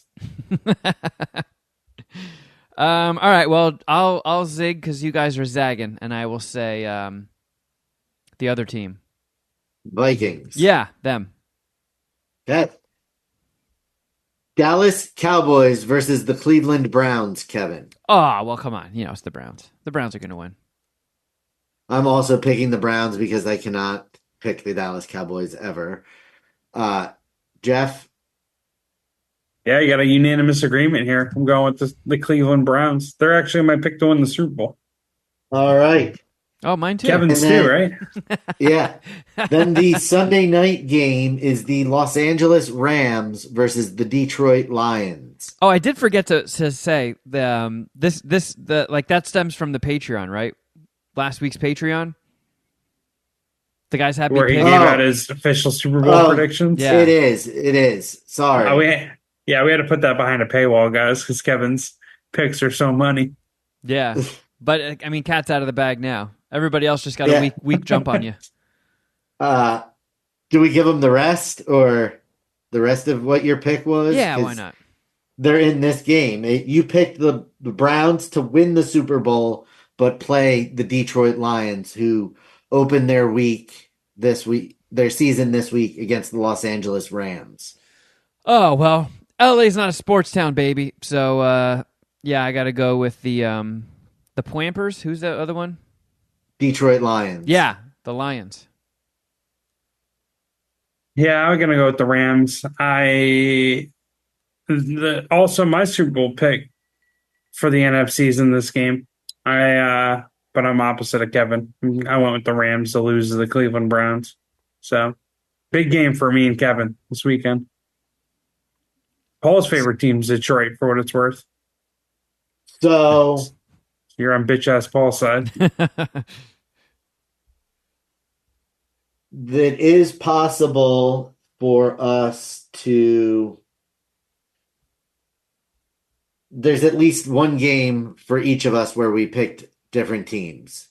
All right. Well, I'll zig because you guys are zagging, and I will say the other team. Vikings. Yeah, them. Okay. Dallas Cowboys versus the Cleveland Browns, Kevin. Oh, well, come on. You know, it's the Browns. The Browns are going to win. I'm also picking the Browns because I cannot pick the Dallas Cowboys ever. Geoff? Yeah, you got a unanimous agreement here. I'm going with the Cleveland Browns. They're actually my pick to win the Super Bowl. All right. Oh, mine too. Kevin's And then- too, right? Yeah. Then the Sunday night game is the Los Angeles Rams versus the Detroit Lions. Oh, I did forget to say the that stems from the Patreon, right? Last week's Patreon. The guys had me Where he pick. gave out his official Super Bowl predictions. Yeah. It is. Sorry. We had to put that behind a paywall, guys, because Kevin's picks are so money. Yeah, but I mean, cat's out of the bag now. Everybody else just got a weak jump on you. Do we give them the rest or the rest of what your pick was? Yeah, 'Cause why not? they're in this game. You picked the Browns to win the Super Bowl, but play the Detroit Lions, who open their season this week against the Los Angeles Rams. Oh, well, LA's not a sports town, baby. So, yeah, I got to go with the Pampers. Who's the other one? Detroit Lions. Yeah, the Lions. Yeah, I'm gonna go with the Rams. Also my Super Bowl pick for the NFC's in this game. But I'm opposite of Kevin. I went with the Rams to lose to the Cleveland Browns. So big game for me and Kevin this weekend. Paul's favorite team's Detroit, for what it's worth. So You're on bitch ass Paul's side. it is possible for us to. There's at least one game for each of us where we picked different teams.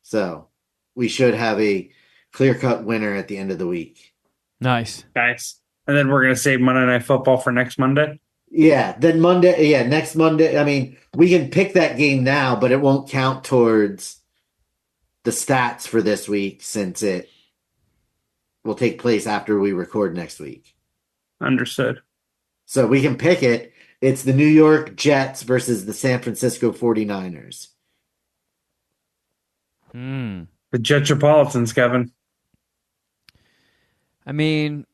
So we should have a clear-cut winner at the end of the week. Nice. Nice. And then we're gonna save Monday Night Football for next Monday. Yeah, then Monday, next Monday. I mean, we can pick that game now, but it won't count towards the stats for this week since it will take place after we record next week. Understood. So we can pick it. It's the New York Jets versus the San Francisco 49ers. Hmm. The Jetropolitans, Kevin. I mean,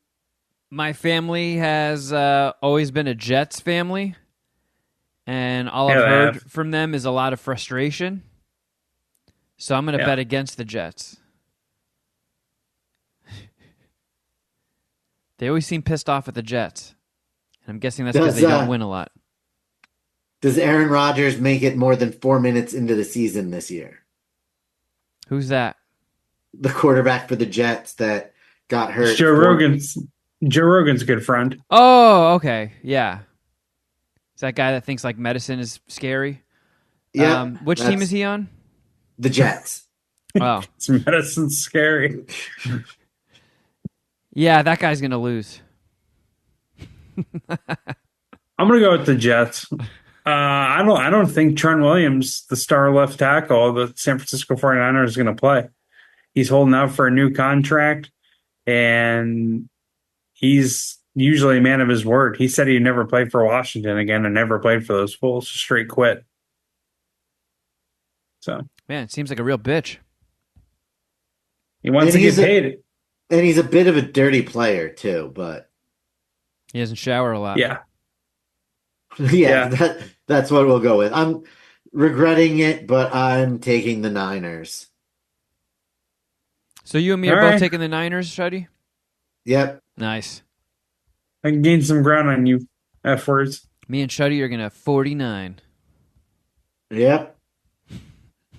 my family has always been a Jets family, and all I've heard from them is a lot of frustration. So I'm going to bet against the Jets. They always seem pissed off at the Jets. And I'm guessing that's because they don't win a lot. Does Aaron Rodgers make it more than 4 minutes into the season this year? Who's that? The quarterback for the Jets that got hurt. Joe Rogan's a good friend. Oh, okay. Yeah. Is that guy that thinks like medicine is scary? Yeah. Which team is he on? The Jets. Oh. It's medicine scary. Yeah, that guy's going to lose. I'm gonna go with the Jets. I don't think Trent Williams, the star left tackle of the San Francisco 49ers, is gonna play. He's holding out for a new contract, and he's usually a man of his word. He said he'd never play for Washington again and never played for those fools. Straight quit. So man, it seems like a real bitch. He wants to get paid. And he's a bit of a dirty player too, but he doesn't shower a lot. Yeah. That's what we'll go with. I'm regretting it, but I'm taking the Niners. So you and me are both taking the Niners, Shuddy? Yep. Nice. I can gain some ground on you, F words. Me and Shuddy are going to have 49. Yep.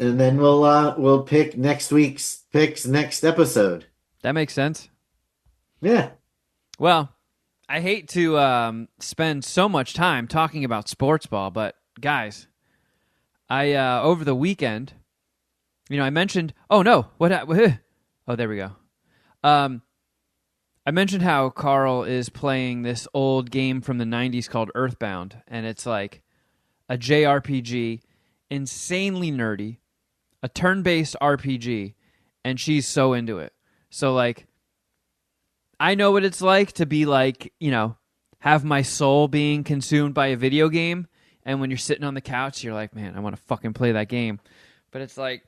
And then we'll pick next week's picks next episode. That makes sense. Yeah. Well, I hate to spend so much time talking about sports ball, but guys, I over the weekend, I mentioned. Oh no! Oh, there we go. I mentioned how Carl is playing this old game from the '90s called Earthbound, and it's like a JRPG, insanely nerdy, a turn-based RPG, and she's so into it. So like, I know what it's like to be like, have my soul being consumed by a video game. And when you're sitting on the couch, you're like, man, I want to fucking play that game. But it's like,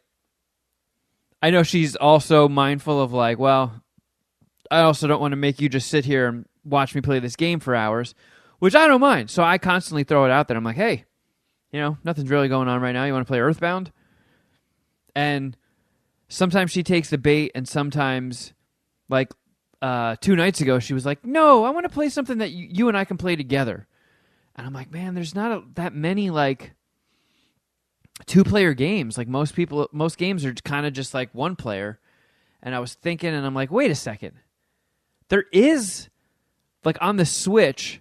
I know she's also mindful of like, well, I also don't want to make you just sit here and watch me play this game for hours, which I don't mind. So I constantly throw it out there. I'm like, hey, nothing's really going on right now. You want to play Earthbound? And sometimes she takes the bait, and sometimes, like 2 nights ago, she was like, no, I want to play something that you and I can play together. And I'm like, man, there's not that many, like, 2-player games. Like, most games are kind of just, like, 1 player. And I was thinking, and I'm like, wait a second. There is, like, on the Switch,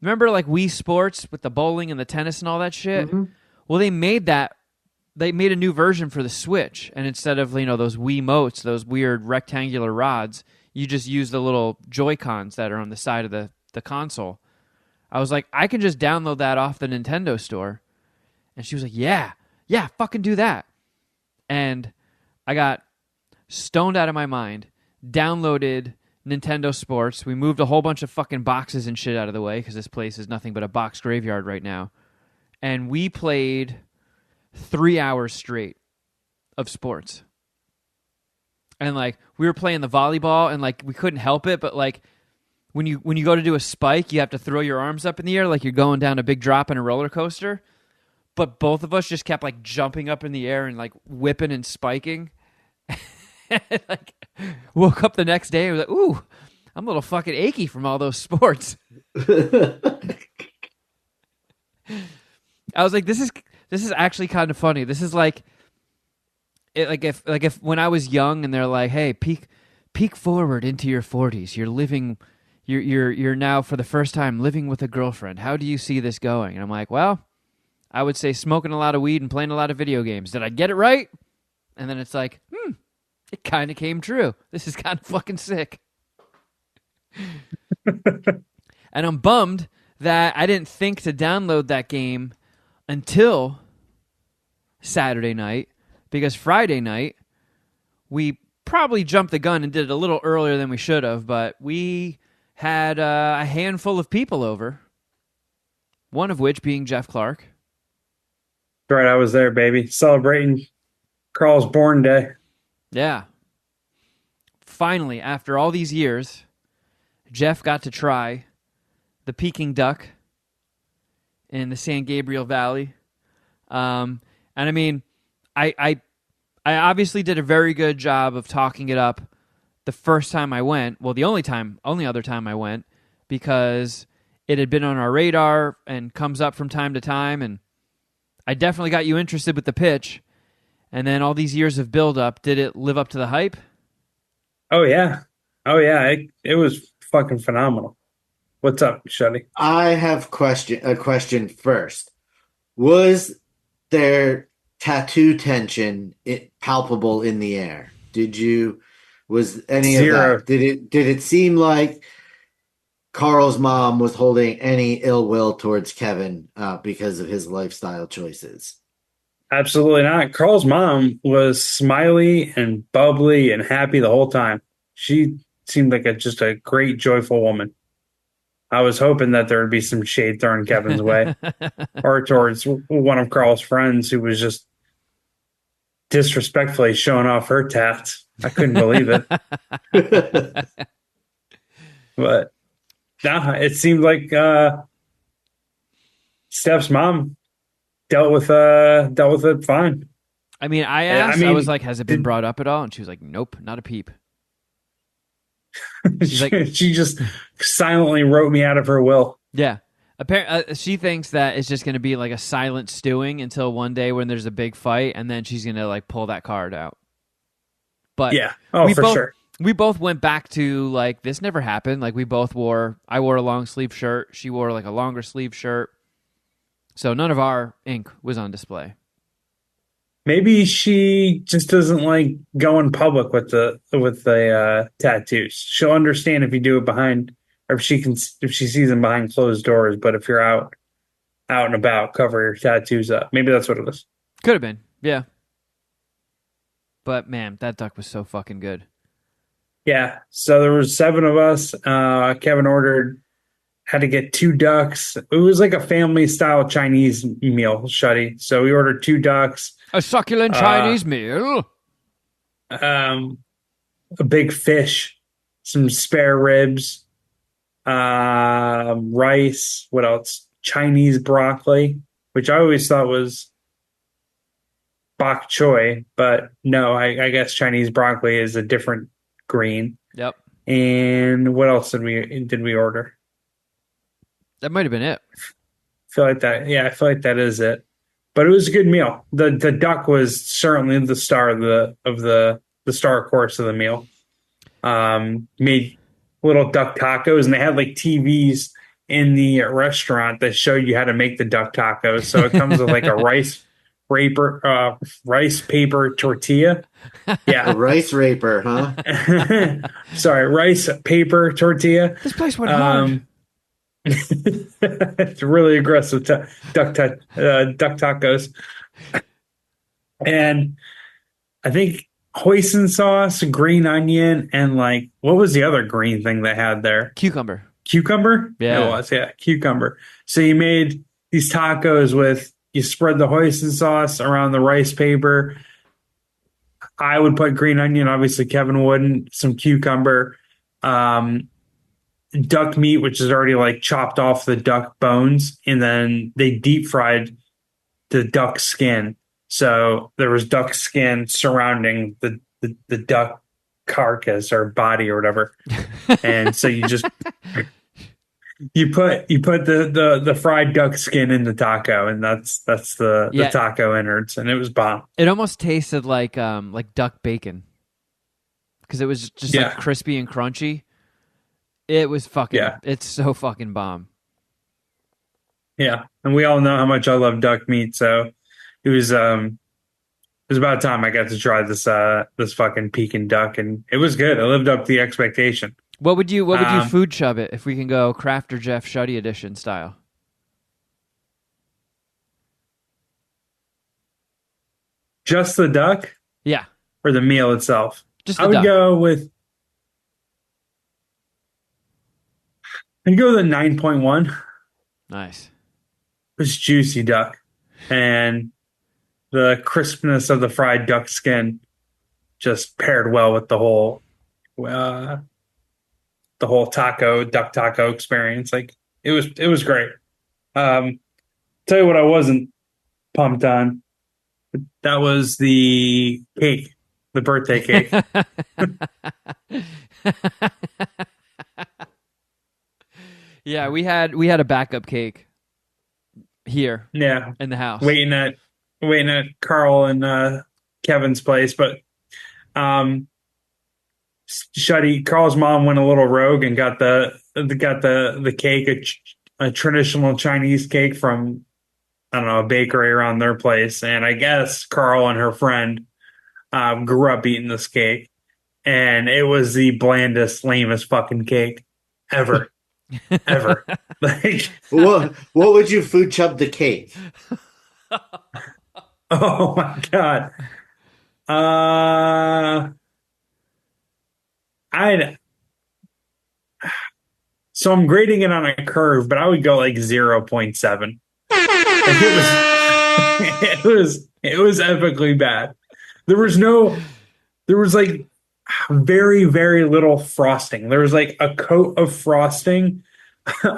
remember, like, Wii Sports with the bowling and the tennis and all that shit? Mm-hmm. Well, they made a new version for the Switch, and instead of, those Wiimotes, those weird rectangular rods, you just use the little Joy-Cons that are on the side of the console. I was like, I can just download that off the Nintendo store. And she was like, yeah, fucking do that. And I got stoned out of my mind, downloaded Nintendo Sports. We moved a whole bunch of fucking boxes and shit out of the way because this place is nothing but a box graveyard right now. And we played 3 hours straight of sports. And like we were playing the volleyball and like we couldn't help it, but like when you go to do a spike, you have to throw your arms up in the air like you're going down a big drop in a roller coaster. But both of us just kept like jumping up in the air and like whipping and spiking. Like woke up the next day and was like, ooh, I'm a little fucking achy from all those sports. I was like, this is actually kind of funny. This is like it, if when I was young and they're like, hey, peek forward into your 40s. You're living you're now for the first time living with a girlfriend. How do you see this going? And I'm like, well, I would say smoking a lot of weed and playing a lot of video games. Did I get it right? And then it's like, it kind of came true. This is kind of fucking sick. And I'm bummed that I didn't think to download that game until Saturday night, because Friday night we probably jumped the gun and did it a little earlier than we should have, but we had a handful of people over, one of which being Geoff Clark. Right, I was there, baby, celebrating Carl's born day. Yeah. Finally, after all these years, Geoff got to try the Peking duck in the San Gabriel Valley. And I mean, I obviously did a very good job of talking it up the first time I went. Well, the only other time I went, because it had been on our radar and comes up from time to time. And I definitely got you interested with the pitch. And then all these years of build-up, did it live up to the hype? Oh, yeah. It was fucking phenomenal. What's up, Shuddy? I have a question first. Was there tattoo tension palpable in the air? Was any Zero. of that? Did it seem like Carl's mom was holding any ill will towards Kevin because of his lifestyle choices? Absolutely not. Carl's mom was smiley and bubbly and happy the whole time. She seemed like just a great, joyful woman. I was hoping that there would be some shade thrown Kevin's way or towards one of Carl's friends who was just disrespectfully showing off her tats. I couldn't believe it. But no, it seemed like Steph's mom dealt with it fine. I mean, I was like, has it been brought up at all? And she was like, nope, not a peep. She's like, she just silently wrote me out of her will. Yeah. Apparently, she thinks that it's just going to be like a silent stewing until one day when there's a big fight, and then she's going to like pull that card out. But yeah, sure. We both went back to like, this never happened. Like I wore a long sleeve shirt. She wore like a longer sleeve shirt. So none of our ink was on display. Maybe she just doesn't like going public with the tattoos. She'll understand if you do it behind, or if she sees them behind closed doors. But if you're out and about, cover your tattoos up. Maybe that's what it was. Could have been, yeah. But man, that duck was so fucking good. Yeah. So there was 7 of us. Kevin had to get 2 ducks. It was like a family style Chinese meal, Shuddy. So we ordered 2 ducks. A succulent Chinese meal. A big fish, some spare ribs, rice. What else? Chinese broccoli, which I always thought was bok choy, but no, I guess Chinese broccoli is a different green. Yep. And what else did we order? That might have been it. I feel like that is it. But it was a good meal. The duck was certainly the star of the star course of the meal. Made little duck tacos, and they had like TVs in the restaurant that showed you how to make the duck tacos. So it comes with like a rice paper tortilla. Yeah, a rice raper, huh? Sorry, rice paper tortilla. This place went hard. It's really aggressive duck tacos, and I think hoisin sauce, green onion, and like what was the other green thing they had there? Cucumber. Cucumber? Yeah. It was, yeah, cucumber. So you made these tacos with, you spread the hoisin sauce around the rice paper. I would put green onion, obviously Kevin wouldn't, some cucumber, duck meat, which is already like chopped off the duck bones, and then they deep fried the duck skin. So there was duck skin surrounding the duck carcass or body or whatever. And so you put the fried duck skin in the taco, and that's the taco innards, and it was bomb. It almost tasted like duck bacon because it was just like crispy and crunchy. It was fucking. Yeah. It's so fucking bomb. Yeah, and we all know how much I love duck meat, so it was about time I got to try this fucking Peking duck, and it was good. It lived up to the expectation. What would you food chub it if we can go Crafter Geoff Shuddy edition style? Just the duck? Yeah. Or the meal itself? Just the duck. I'd go with a 9.1. Nice. It was juicy duck. And the crispness of the fried duck skin just paired well with the whole duck taco experience. Like it was great. Tell you what I wasn't pumped on. That was the cake, the birthday cake. Yeah, we had a backup cake here. Yeah, in the house, waiting at Carl and Kevin's place, but Shuddy, Carl's mom went a little rogue and got the cake, a traditional Chinese cake from, I don't know, a bakery around their place. And I guess Carl and her friend grew up eating this cake, and it was the blandest, lamest fucking cake ever. Ever. Like, what would you food chub the cake? Oh my god. So I'm grading it on a curve, but I would go like 0.7. Like it was epically bad. There was like very, very little frosting. There was like a coat of frosting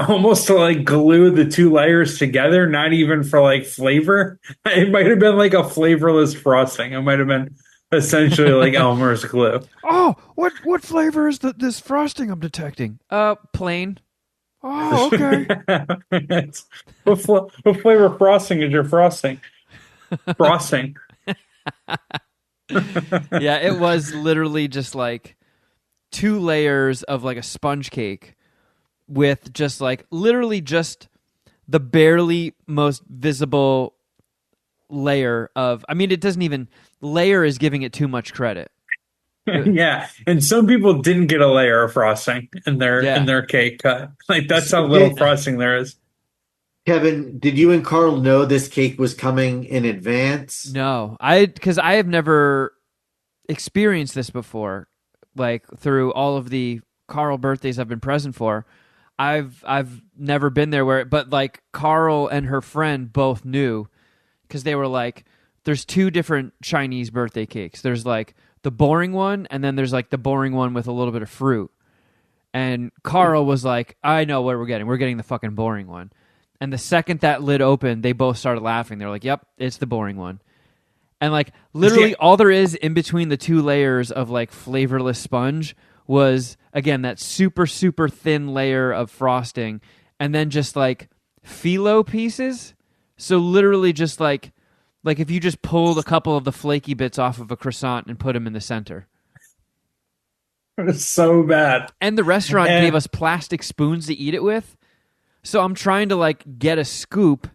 almost to like glue the two layers together, not even for like flavor. It might have been like a flavorless frosting. It might have been essentially like Elmer's glue. Oh, what flavor is this frosting I'm detecting? Plain. Oh, okay. What flavor frosting is your frosting? Frosting. Yeah, it was literally just like 2 layers of like a sponge cake with just like literally just the barely most visible layer of, I mean, it doesn't even, layer is giving it too much credit. Yeah, and some people didn't get a layer of frosting in their cake cut. Like that's how little frosting there is. Kevin, did you and Carl know this cake was coming in advance? No, because I have never experienced this before. Like through all of the Carl birthdays I've been present for, I've never been there but like Carl and her friend both knew, because they were like, there's 2 different Chinese birthday cakes. There's like the boring one, and then there's like the boring one with a little bit of fruit. And Carl was like, I know what we're getting. We're getting the fucking boring one. And the second that lid opened, they both started laughing. They're like, yep, it's the boring one. And like literally all there is in between the 2 layers of like flavorless sponge was, again, that super, super thin layer of frosting, and then just like phyllo pieces. So literally just like if you just pulled a couple of the flaky bits off of a croissant and put them in the center. It was so bad. And the restaurant gave us plastic spoons to eat it with. So I'm trying to like get a scoop,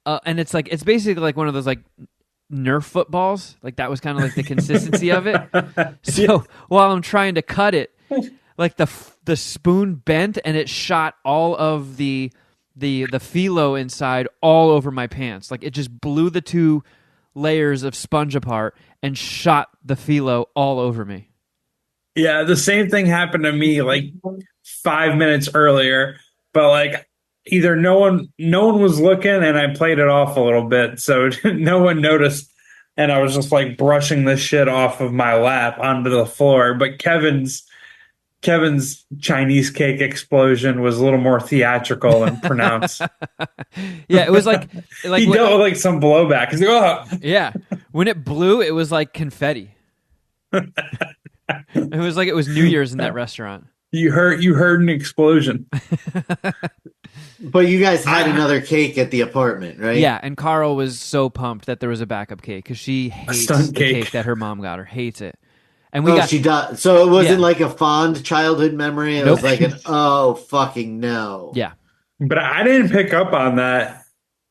and it's basically like one of those like Nerf footballs. Like that was kind of like the consistency of it. So while I'm trying to cut it, like the spoon bent and it shot all of the phyllo inside all over my pants. Like it just blew the 2 layers of sponge apart and shot the phyllo all over me. Yeah, the same thing happened to me like 5 minutes earlier, but like either no one was looking and I played it off a little bit, so no one noticed, and I was just like brushing the shit off of my lap onto the floor. But Kevin's Chinese cake explosion was a little more theatrical and pronounced. Yeah, it was like he dealt with like some blowback. He's like, oh. Yeah, when it blew, it was like confetti. It was like it was New Year's in that restaurant. You heard an explosion. But you guys had another cake at the apartment, right? Yeah, and Carl was so pumped that there was a backup cake because she hates the cake that her mom got her. Hates it. And she does. So it wasn't like a fond childhood memery. It was like oh fucking no. Yeah. But I didn't pick up on that.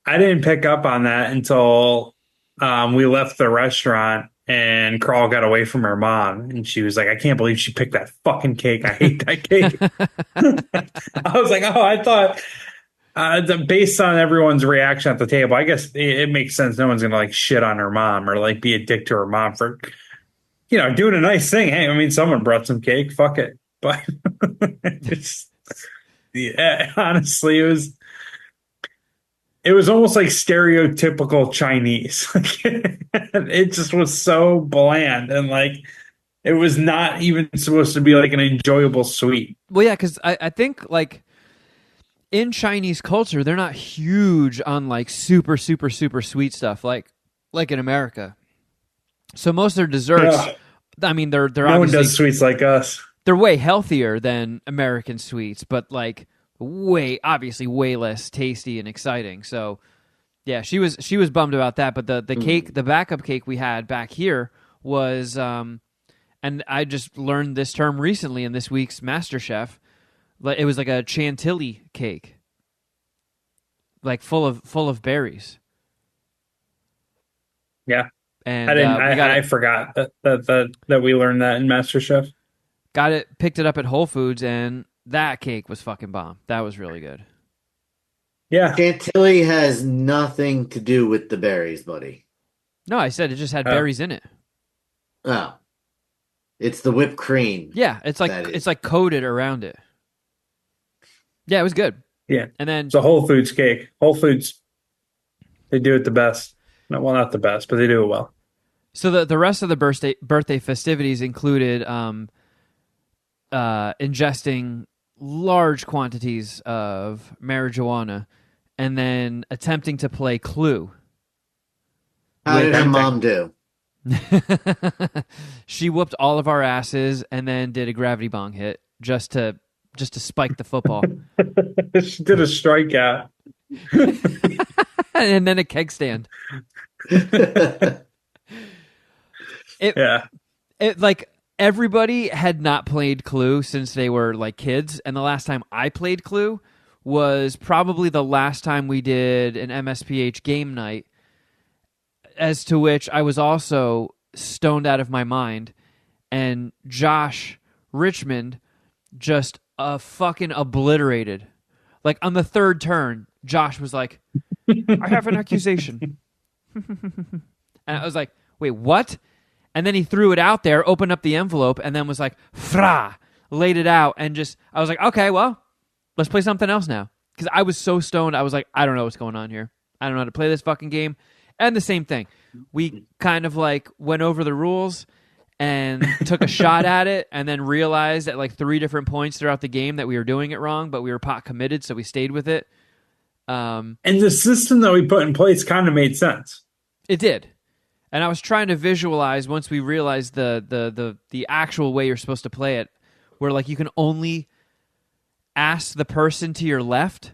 Until we left the restaurant and Carl got away from her mom, and she was like, "I can't believe she picked that fucking cake. I hate that cake." I was like, "Oh, I thought." Based on everyone's reaction at the table, I guess it makes sense. No one's gonna like shit on her mom or like be a dick to her mom for, doing a nice thing. Hey, I mean, someone brought some cake. Fuck it. But honestly, it was almost like stereotypical Chinese. It just was so bland, and like it was not even supposed to be like an enjoyable sweet. Well, yeah, because I think like in Chinese culture, they're not huge on like super, super, super sweet stuff like in America. So most of their desserts, I mean, they're no one does sweets like us. They're way healthier than American sweets, but like obviously way less tasty and exciting. So yeah, she was bummed about that. But the cake, the backup cake we had back here was, and I just learned this term recently in this week's MasterChef. It was like a chantilly cake, like full of berries. Yeah, and I forgot that we learned that in MasterChef. Picked it up at Whole Foods, and that cake was fucking bomb. That was really good. Yeah, chantilly has nothing to do with the berries, buddy. No, I said it just had berries in it. Oh, it's the whipped cream. Yeah, it's like coated around it. Yeah, it was good. Yeah. And then it's a Whole Foods cake. Whole Foods, they do it the best. No, well, not the best, but they do it well. So the rest of the birthday festivities included ingesting large quantities of marijuana and then attempting to play Clue. How did her mom do? She whooped all of our asses and then did a gravity bong hit just to spike the football. She did a strikeout. And then a keg stand. It like everybody had not played Clue since they were like kids, and the last time I played Clue was probably the last time we did an MSPH game night, as to which I was also stoned out of my mind, and Josh Richmond just fucking obliterated. Like on the third turn, Josh was like, "I have an accusation." And I was like, "Wait, what?" And then he threw it out there, opened up the envelope, and then was like, "Fra," laid it out, and I was like, "Okay, well, let's play something else now." Because I was so stoned, I was like, "I don't know what's going on here. I don't know how to play this fucking game." And the same thing, we kind of like went over the rules and took a shot at it, and then realized at like 3 different points throughout the game that we were doing it wrong, but we were pot committed, so we stayed with it. And the system that we put in place kind of made sense. It did. And I was trying to visualize once we realized the actual way you're supposed to play it, where like you can only ask the person to your left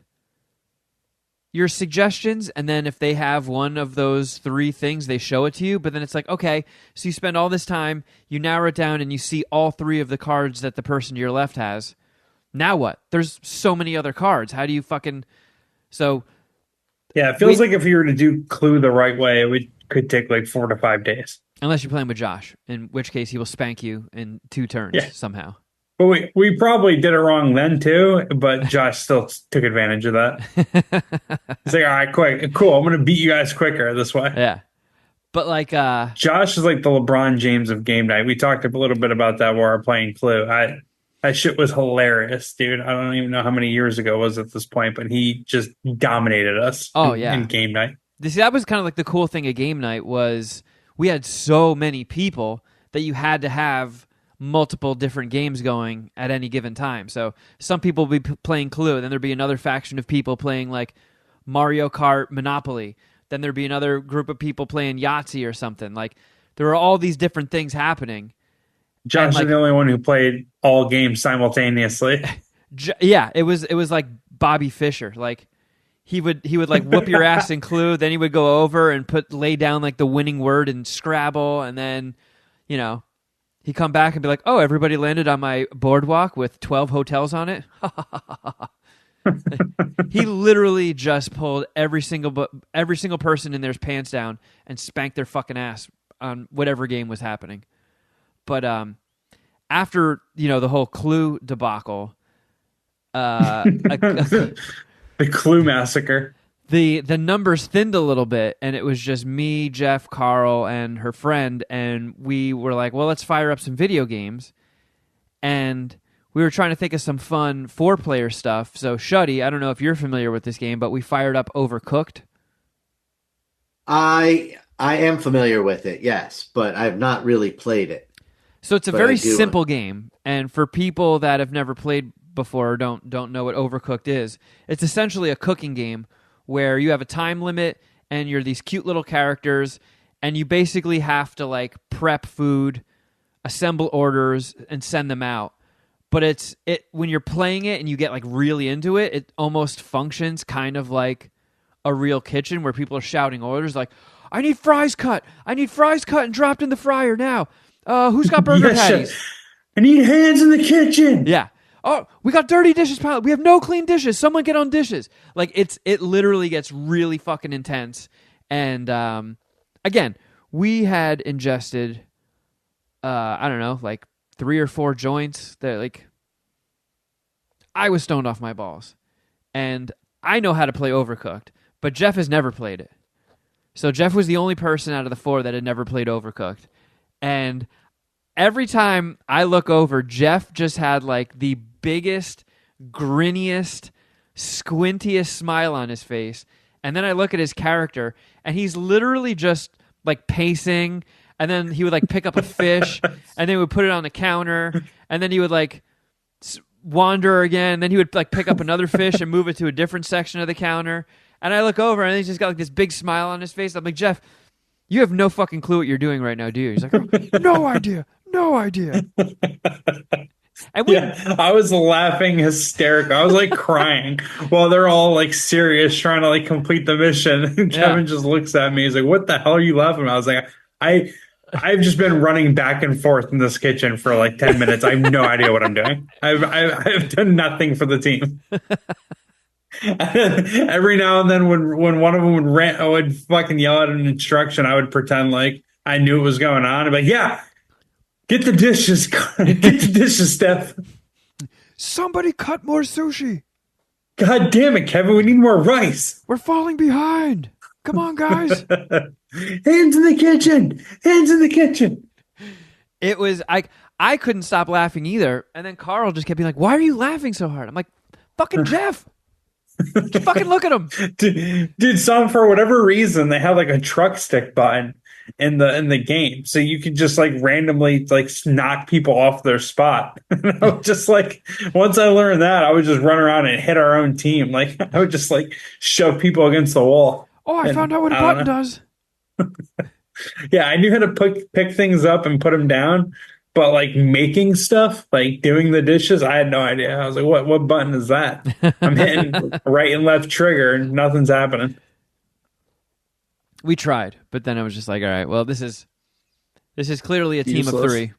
your suggestions, and then if they have one of those 3 things, they show it to you. But then it's like, okay, so you spend all this time, you narrow it down, and you see all 3 of the cards that the person to your left has. Now what? There's so many other cards. How do you fucking... So... Yeah, it feels like if you were to do Clue the right way, it could take like 4 to 5 days. Unless you're playing with Josh, in which case he will spank you in 2 turns somehow. But we probably did it wrong then too, but Josh still took advantage of that. He's like, "All right, quick, cool, I'm going to beat you guys quicker this way." Yeah. But like, Josh is like the LeBron James of game night. We talked a little bit about that while we were playing Clue. That shit was hilarious, dude. I don't even know how many years ago it was at this point, but he just dominated us oh in, yeah, game night. see, that was kind of like the cool thing at game night was we had so many people that you had to have multiple different games going at any given time. So some people would be playing Clue, and then there'd be another faction of people playing like Mario Kart, Monopoly. Then there'd be another group of people playing Yahtzee or something. Like there were all these different things happening. Josh like, is the only one who played all games simultaneously. Yeah, it was like Bobby Fischer. Like he would like whoop your ass in Clue, then he would go over and lay down like the winning word in Scrabble, and then he'd come back and be like, "Oh, everybody landed on my boardwalk with 12 hotels on it." He literally just pulled every single person in there's pants down and spanked their fucking ass on whatever game was happening. But after the whole Clue debacle, The Clue massacre. the numbers thinned a little bit, and it was just me, Geoff, Carl, and her friend, and we were like, well, let's fire up some video games. And we were trying to think of some fun 4-player stuff. So, Shuddy, I don't know if you're familiar with this game, but we fired up Overcooked. I am familiar with it, yes, but I've not really played it. So it's a But very I do- simple game, and for people that have never played before or don't know what Overcooked is, it's essentially a cooking game where you have a time limit and you're these cute little characters, and you basically have to like prep food, assemble orders, and send them out. But it when you're playing it and you get like really into it, it almost functions kind of like a real kitchen where people are shouting orders like, "I need fries cut! I need fries cut and dropped in the fryer now! Who's got burger Yes, patties?" chef. I need hands in the kitchen. Yeah. "Oh, we got dirty dishes piled. We have no clean dishes. Someone get on dishes." Like it literally gets really fucking intense. And again, we had ingested I don't know, like 3 or 4 joints that like I was stoned off my balls. And I know how to play Overcooked, but Geoff has never played it. So Geoff was the only person out of the 4 that had never played Overcooked. And every time I look over, Geoff just had like the biggest, grinniest, squintiest smile on his face. And then I look at his character, and he's literally just like pacing, and then he would like pick up a fish, and then he would put it on the counter, and then he would like wander again, and then he would like pick up another fish and move it to a different section of the counter. And I look over, and he's just got like this big smile on his face. I'm like, "Geoff, you have no fucking clue what you're doing right now, do you?" He's like, "Oh, no idea. And Yeah, I was laughing hysterical. I was like crying while they're all like serious, trying to like complete the mission. And Kevin just looks at me. He's like, "What the hell are you laughing about?" I was like, I've just been running back and forth in this kitchen for like 10 minutes. I have no idea what I'm doing. I've done nothing for the team." Every now and then when one of them would fucking yell at an instruction, I would pretend like I knew what was going on. I'd be like, "Yeah, get the dishes. Get the dishes, Steph. "Somebody cut more sushi. God damn it, Kevin. We need more rice. We're falling behind. Come on, guys." Hands in the kitchen. Hands in the kitchen." It was I couldn't stop laughing either. And then Carl just kept being like, "Why are you laughing so hard?" I'm like, "Fucking Geoff. Just fucking look at him." Dude, some for whatever reason they have like a truck stick button in the game, so you could just like randomly like knock people off their spot. And I would just like, once I learned that, I would just run around and hit our own team. Like I would just like shove people against the wall. "Oh, I found out what a button does." Yeah, I knew how to pick things up and put them down, but like making stuff, like doing the dishes, I had no idea. I was like, what button is that? I'm hitting right and left trigger and nothing's happening. We tried, but then I was just like, all right, well, this is clearly a team Useless. of 3.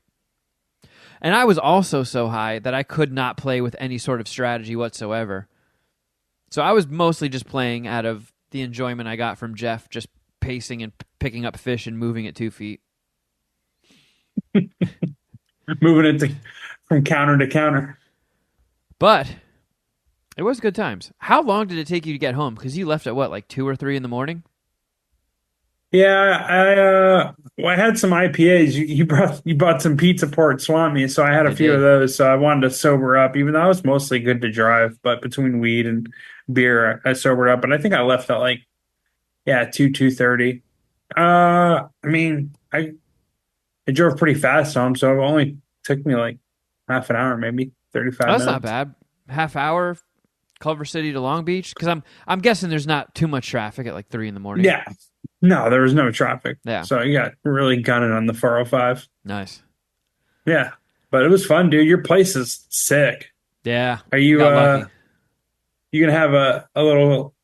And I was also so high that I could not play with any sort of strategy whatsoever. So I was mostly just playing out of the enjoyment I got from Geoff just pacing and picking up fish and moving it 2 feet. Moving it from counter to counter. But it was good times. How long did it take you to get home? Because you left at what, like 2 or 3 in the morning? Yeah, I had some IPAs. You bought some Pizza Port Swami, so I had a I few of did. those. So I wanted to sober up, even though I was mostly good to drive. But between weed and beer, I sobered up. And I think I left at like, yeah, 2:30. I mean, I drove pretty fast home, so it only took me like half an hour, maybe Oh, 35 that's not minutes. bad. Half hour, Culver City to Long Beach, because I'm guessing there's not too much traffic at like 3 in the morning. Yeah, no, there was no traffic, Yeah, so you got really gunning on the 405. nice. Yeah, but it was fun, dude. Your place is sick. Yeah, Are we you got lucky. you gonna have a little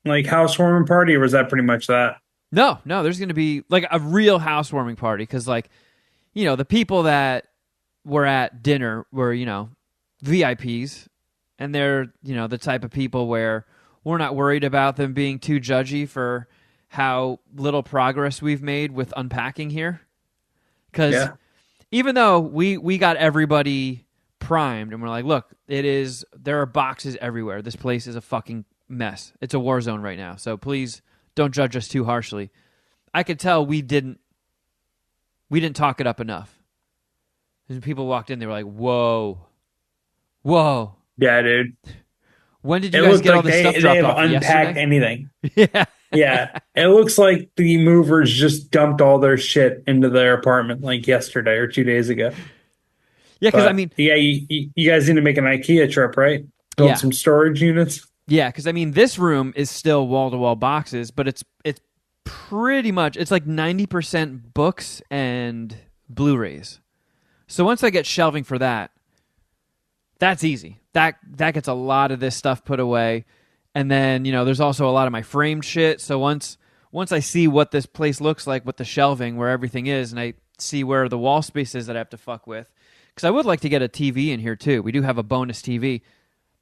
like housewarming party, or was that pretty much that? No, no, there's going to be like a real housewarming party because, like, the people that were at dinner were, VIPs, and they're, the type of people where we're not worried about them being too judgy for how little progress we've made with unpacking here. Because Yeah, even though we got everybody primed and we're like, look, there are boxes everywhere. This place is a fucking mess. It's a war zone right now. So please don't judge us too harshly. I could tell we didn't talk it up enough. And people walked in, they were like, whoa, whoa. yeah, dude. When did It you guys looked get all like this stuff they dropped have off? unpacked Yesterday? anything. Yeah. Yeah, it looks like the movers just dumped all their shit into their apartment like yesterday or 2 days ago. Yeah, because I But mean, yeah, you guys need to make an IKEA trip, right? Build yeah. some storage units. Yeah, because I mean, this room is still wall to wall boxes, but it's pretty much it's like 90% books and Blu-rays. So once I get shelving for that, that's easy. That gets a lot of this stuff put away, and then there's also a lot of my framed shit. So once I see what this place looks like with the shelving where everything is, and I see where the wall space is that I have to fuck with, because I would like to get a TV in here too. We do have a bonus TV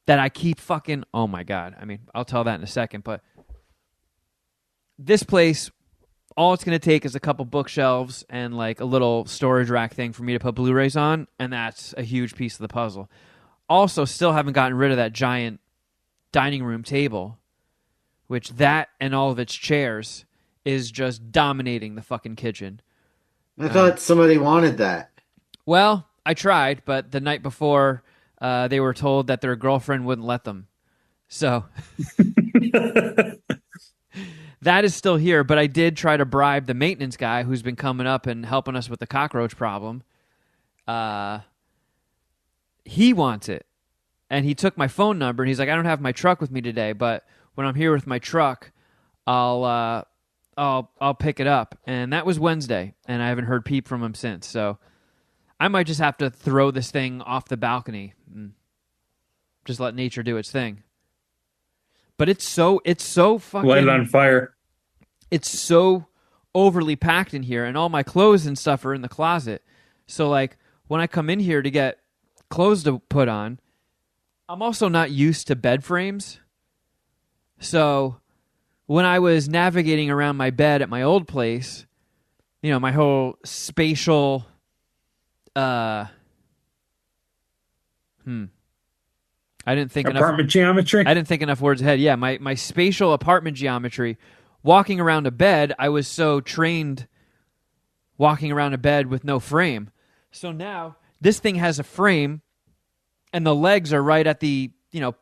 that I keep fucking. Oh my god! I mean, I'll tell that in a second, but this place, all it's going to take is a couple bookshelves and like a little storage rack thing for me to put Blu-rays on, and that's a huge piece of the puzzle. Also, still haven't gotten rid of that giant dining room table, which that and all of its chairs is just dominating the fucking kitchen. I thought somebody wanted that. Well, I tried, but the night before, they were told that their girlfriend wouldn't let them. So that is still here, but I did try to bribe the maintenance guy who's been coming up and helping us with the cockroach problem. He wants it. And he took my phone number and he's like, I don't have my truck with me today, but when I'm here with my truck, I'll pick it up. And that was Wednesday, and I haven't heard peep from him since. So I might just have to throw this thing off the balcony and just let nature do its thing. But it's so fucking Light it on fire. it's so overly packed in here, and all my clothes and stuff are in the closet. So like when I come in here to get clothes to put on, I'm also not used to bed frames. So when I was navigating around my bed at my old place, my whole spatial I didn't think enough. Apartment geometry. I didn't think enough words ahead. Yeah, my spatial apartment geometry. Walking around a bed, I was so trained walking around a bed with no frame. So now this thing has a frame, and the legs are right at the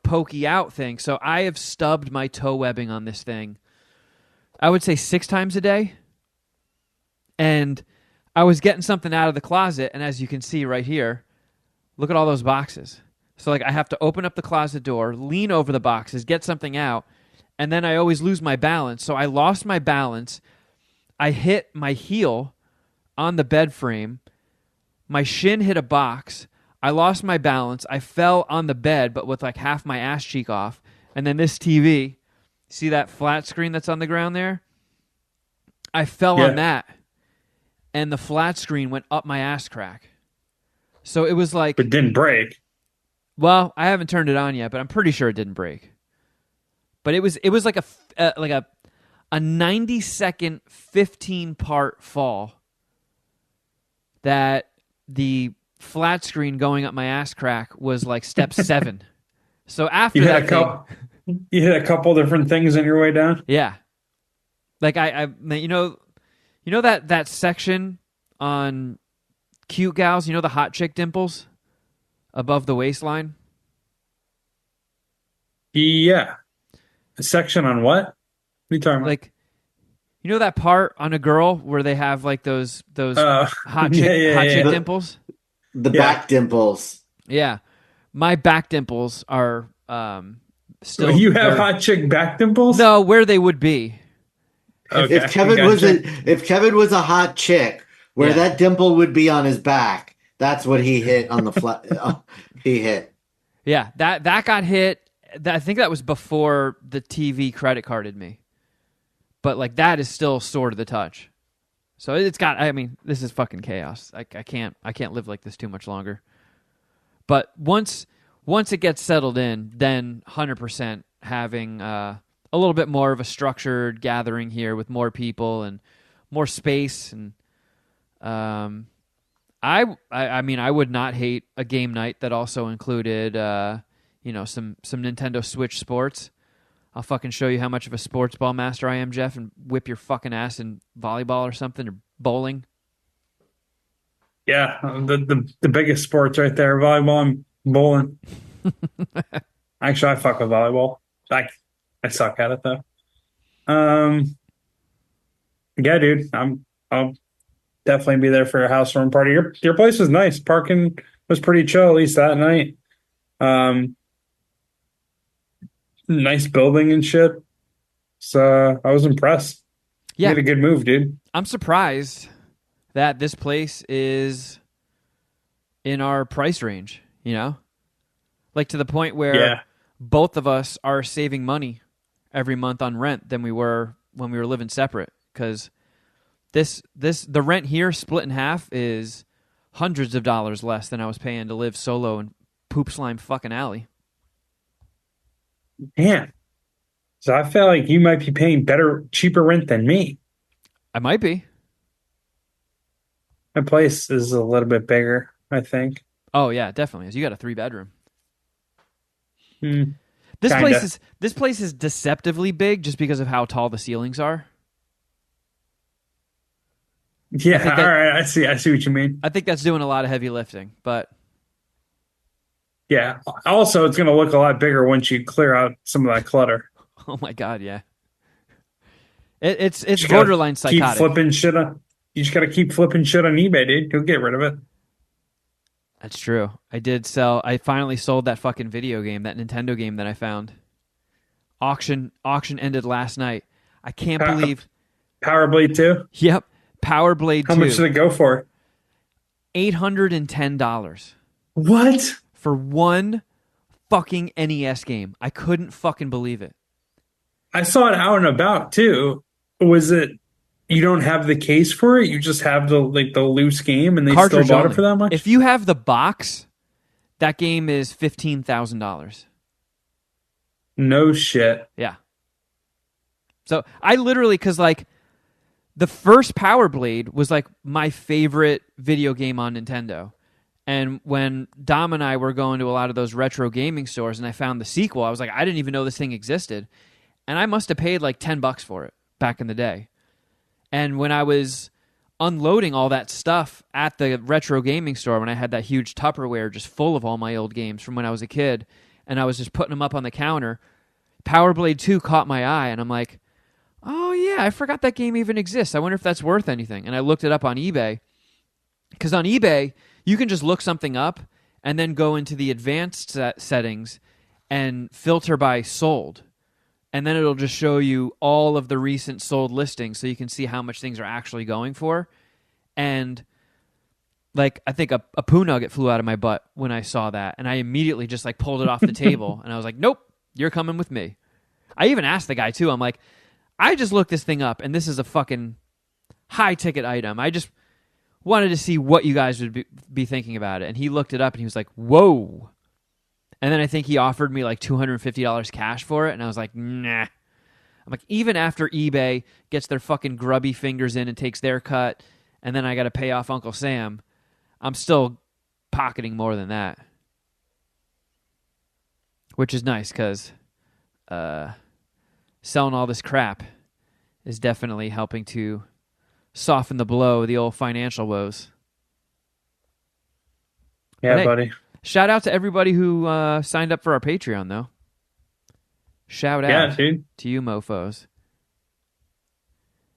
pokey out thing. So I have stubbed my toe webbing on this thing, I would say 6 times a day. And I was getting something out of the closet, and as you can see right here, look at all those boxes. So like I have to open up the closet door, lean over the boxes, get something out, and then I always lose my balance. So I lost my balance. I hit my heel on the bed frame. My shin hit a box. I lost my balance. I fell on the bed, but with like half my ass cheek off. And then this TV, see that flat screen that's on the ground there? I fell on that, and the flat screen went up my ass crack. So it was like... But didn't break. Well, I haven't turned it on yet, but I'm pretty sure it didn't break. But it was like a 90-second, 15-part fall that the flat screen going up my ass crack was like step 7. So after You that had you hit a couple different things on your way down. yeah. Like I You know that section on cute gals, you know the hot chick dimples above the waistline? Yeah. A section on what? What are you talking about? Like, you know that part on a girl where they have like those hot chick yeah. dimples? The Yeah. back dimples. Yeah. My back dimples are still You have very- hot chick back dimples? No, where they would be. Okay, If Kevin was gotcha. if Kevin was a hot chick, where Yeah. that dimple would be on his back, that's what he hit on the flat. He hit. Yeah, that got hit. I think that was before the TV credit carded me. But like that is still sore to the touch. So it's got. I mean, this is fucking chaos. I can't live like this too much longer. But once it gets settled in, then 100% having a little bit more of a structured gathering here with more people and more space, and I mean, I would not hate a game night that also included some Nintendo Switch sports. I'll fucking show you how much of a sports ball master I am, Geoff, and whip your fucking ass in volleyball or something, or bowling. Yeah, the biggest sports right there, volleyball and bowling. Actually, I fuck with volleyball. I suck at it though. Yeah, dude, I'll definitely be there for a housewarming party. Your place was nice. Parking was pretty chill, at least that night. Nice building and shit. So I was impressed. You Yeah, did a good move, dude. I'm surprised that this place is in our price range, Like to the point where Yeah. both of us are saving money every month on rent than we were when we were living separate, because the rent here split in half is hundreds of dollars less than I was paying to live solo in poop slime fucking alley. Damn. So I feel like you might be paying cheaper rent than me. I might be. My place is a little bit bigger, I think. Oh yeah, definitely. You got a 3-bedroom. Hmm. This Kinda. place is deceptively big just because of how tall the ceilings are. Yeah, think all that- right. I see what you mean. I think that's doing a lot of heavy lifting, but Yeah. Also, it's going to look a lot bigger once you clear out some of that clutter. oh my god, yeah. It's Just gotta borderline Keep psychotic. flipping shit on. You just got to keep flipping shit on eBay, dude. You'll get rid of it. That's true. I finally sold that fucking video game, that Nintendo game that I found. Auction ended last night. I can't Pow- believe. Power Blade 2. Yep. Power Blade How 2. much did it go for? $810 What? for one fucking NES game. I couldn't fucking believe it. I saw it out and about too. Was it you don't have the case for it? You just have the loose game and they Cartridge still bought only. it for that much? If you have the box, that game is $15,000. No shit. Yeah. So I literally, because like the first Power Blade was like my favorite video game on Nintendo. And when Dom and I were going to a lot of those retro gaming stores and I found the sequel, I was like, I didn't even know this thing existed. And I must have paid like $10 for it back in the day. And when I was unloading all that stuff at the retro gaming store, when I had that huge Tupperware just full of all my old games from when I was a kid, and I was just putting them up on the counter, Power Blade 2 caught my eye, and I'm like, oh yeah, I forgot that game even exists. I wonder if that's worth anything. And I looked it up on eBay, because on eBay, you can just look something up and then go into the advanced settings and filter by sold. And then it'll just show you all of the recent sold listings so you can see how much things are actually going for. And like, I think a poo nugget flew out of my butt when I saw that. And I immediately just like pulled it off the table. And I was like, nope, you're coming with me. I even asked the guy too. I'm like, I just looked this thing up and this is a fucking high ticket item. I just wanted to see what you guys would be thinking about it. And he looked it up and he was like, whoa. And then I think he offered me like $250 cash for it. And I was like, nah. I'm like, even after eBay gets their fucking grubby fingers in and takes their cut, and then I got to pay off Uncle Sam, I'm still pocketing more than that. Which is nice because selling all this crap is definitely helping to soften the blow, the old financial woes. Yeah, hey, buddy. Shout out to everybody who signed up for our Patreon, though. Shout out Dude. to you mofos.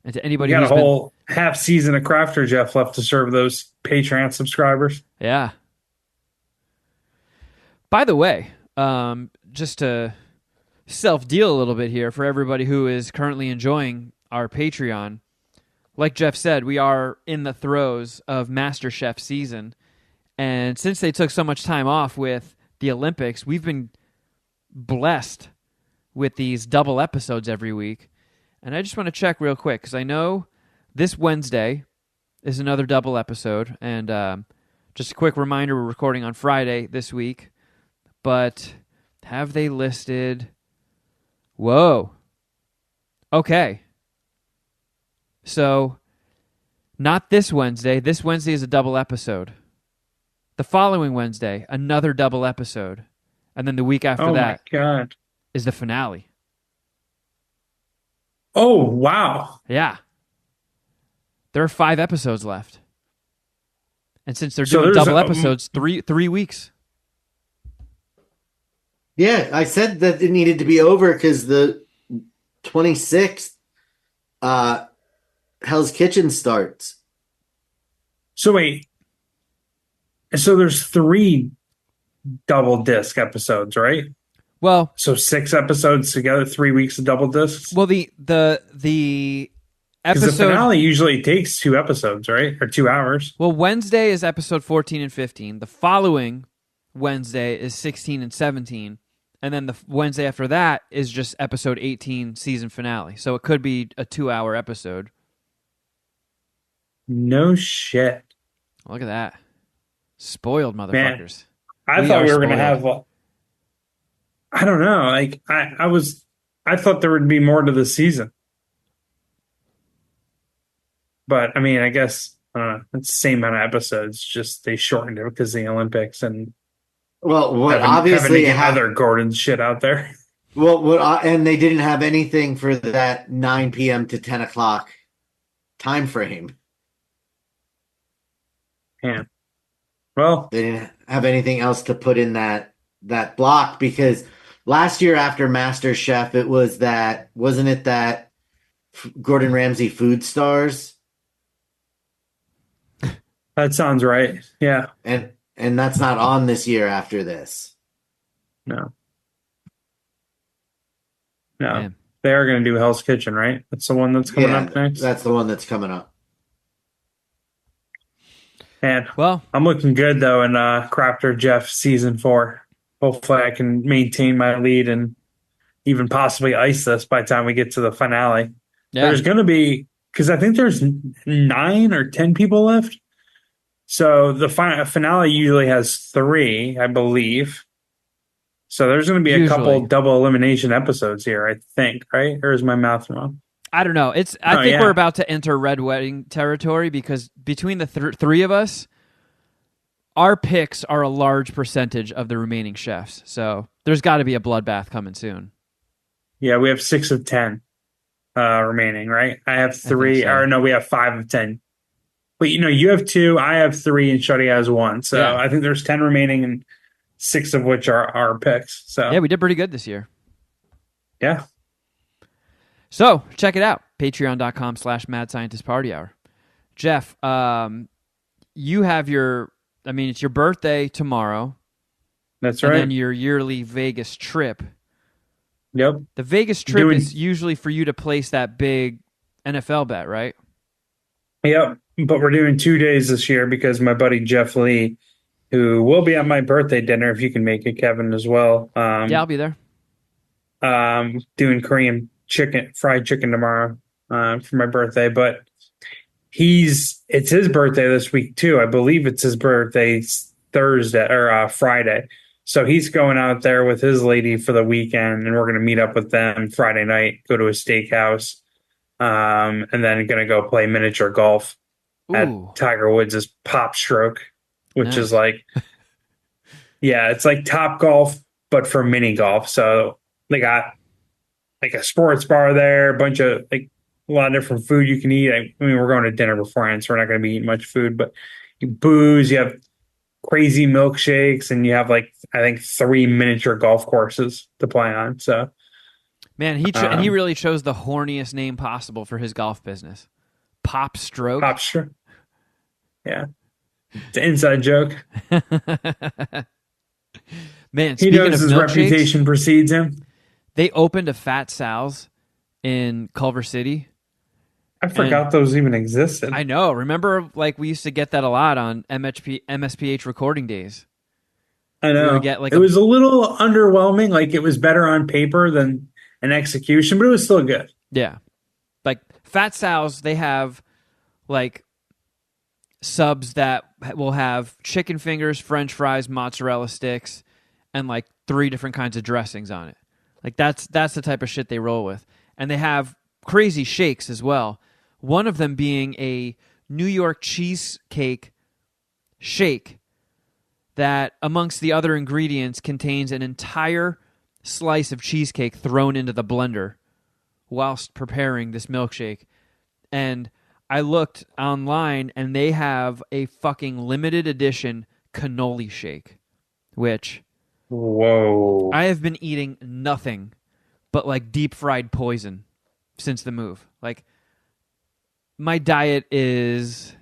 And to We anybody got a who's been... whole half season of Crafter Geoff left to serve those Patreon subscribers. Yeah. By the way, just to self-deal a little bit here for everybody who is currently enjoying our Patreon, like Geoff said, we are in the throes of MasterChef season. And since they took so much time off with the Olympics, we've been blessed with these double episodes every week. And I just want to check real quick, because I know this Wednesday is another double episode. And just a quick reminder, we're recording on Friday this week. But have they listed... Whoa. Okay. So, not this Wednesday. This Wednesday is a double episode. The following Wednesday, another double episode. And then the week after that my God. is the finale. Oh, wow. Yeah. There are 5 episodes left. And since they're So doing there's double episodes, three weeks. Yeah, I said that it needed to be over because the 26th, Hell's Kitchen starts. So wait. So there's 3 double disc episodes, right? Well, So 6 episodes together, 3 weeks of double discs. well, the Because episode... the finale usually takes 2 episodes, right? Or 2 hours. Well, Wednesday is episode 14 and 15. The following Wednesday is 16 and 17. And then the Wednesday after that is just episode 18, season finale. So it could be a 2-hour episode. No shit. Look at that. Spoiled motherfuckers. I thought we were going to have... I don't know. Like, I thought there would be more to the season. But, I mean, I guess it's the same amount of episodes. Just they shortened it because of the Olympics and Well, what having obviously to get other Gordon shit out there. and they didn't have anything for that 9 p.m. to 10 o'clock time frame. Yeah. Well, They didn't have anything else to put in that block because last year after MasterChef, it was that, wasn't it that Gordon Ramsay Food Stars? that sounds right. Yeah. And that's not on this year after this. No. Man. They are going to do Hell's Kitchen, right? That's the one that's coming up next. That's the one that's coming up. And Well, I'm looking good, though, in Crafter Geoff Season 4. Hopefully I can maintain my lead and even possibly ice this by the time we get to the finale. yeah. There's going to be, because I think there's 9 or 10 people left. So the finale usually has 3, I believe. So there's going to be a couple Usually. double elimination episodes here, I think, right? Or is my math wrong? I don't know. I think we're about to enter Red Wedding territory because between the 3 of us, our picks are a large percentage of the remaining chefs. So there's got to be a bloodbath coming soon. Yeah, we have 6 of 10 remaining, right? I have 3, so. or no, we have 5 of 10. But you have 2, I have 3, and Shuddy has 1. So Yeah. I think there's 10 remaining, and 6 of which are our picks. So Yeah, we did pretty good this year. yeah. So check it out. Patreon.com/Mad Scientist Party Hour. Geoff, you have it's your birthday tomorrow. That's And right. then your yearly Vegas trip. Yep. The Vegas trip is usually for you to place that big NFL bet, right? Yep. But we're doing 2 days this year because my buddy Jeff Lee, who will be at my birthday dinner if you can make it, Kevin, as well. Yeah, I'll be there. Doing Korean fried chicken tomorrow for my birthday. But it's his birthday this week too. I believe it's his birthday Thursday or Friday. So he's going out there with his lady for the weekend, and we're going to meet up with them Friday night, go to a steakhouse, and then going to go play miniature golf at Ooh. Tiger Woods' Pop Stroke, which Nice. is like, yeah, it's like Top Golf, but for mini golf. So they got like a sports bar there, a bunch of like a lot of different food you can eat. I mean, we're going to dinner beforehand, so we're not going to be eating much food. But you booze, you have crazy milkshakes, and you have like I think 3 miniature golf courses to play on. So Man, and he really chose the horniest name possible for his golf business. Pop Stroke. Pop Stroke. Yeah, it's an inside joke. Man, He speaking knows of his milkshakes, reputation precedes him. they opened a Fat Sal's in Culver City. I forgot those even existed. I know. Remember, like we used to get that a lot on MSPH recording days. I know. We would get, like, it was a little underwhelming. Like it was better on paper than an execution, but it was still good. Yeah. Like Fat Sal's, they have like subs that will have chicken fingers, French fries, mozzarella sticks, and like 3 different kinds of dressings on it. Like that's the type of shit they roll with. And they have crazy shakes as well. One of them being a New York cheesecake shake that, amongst the other ingredients, contains an entire slice of cheesecake thrown into the blender whilst preparing this milkshake. And I looked online, and they have a fucking limited edition cannoli shake, which Whoa. I have been eating nothing but like deep fried poison since the move. Like, my diet is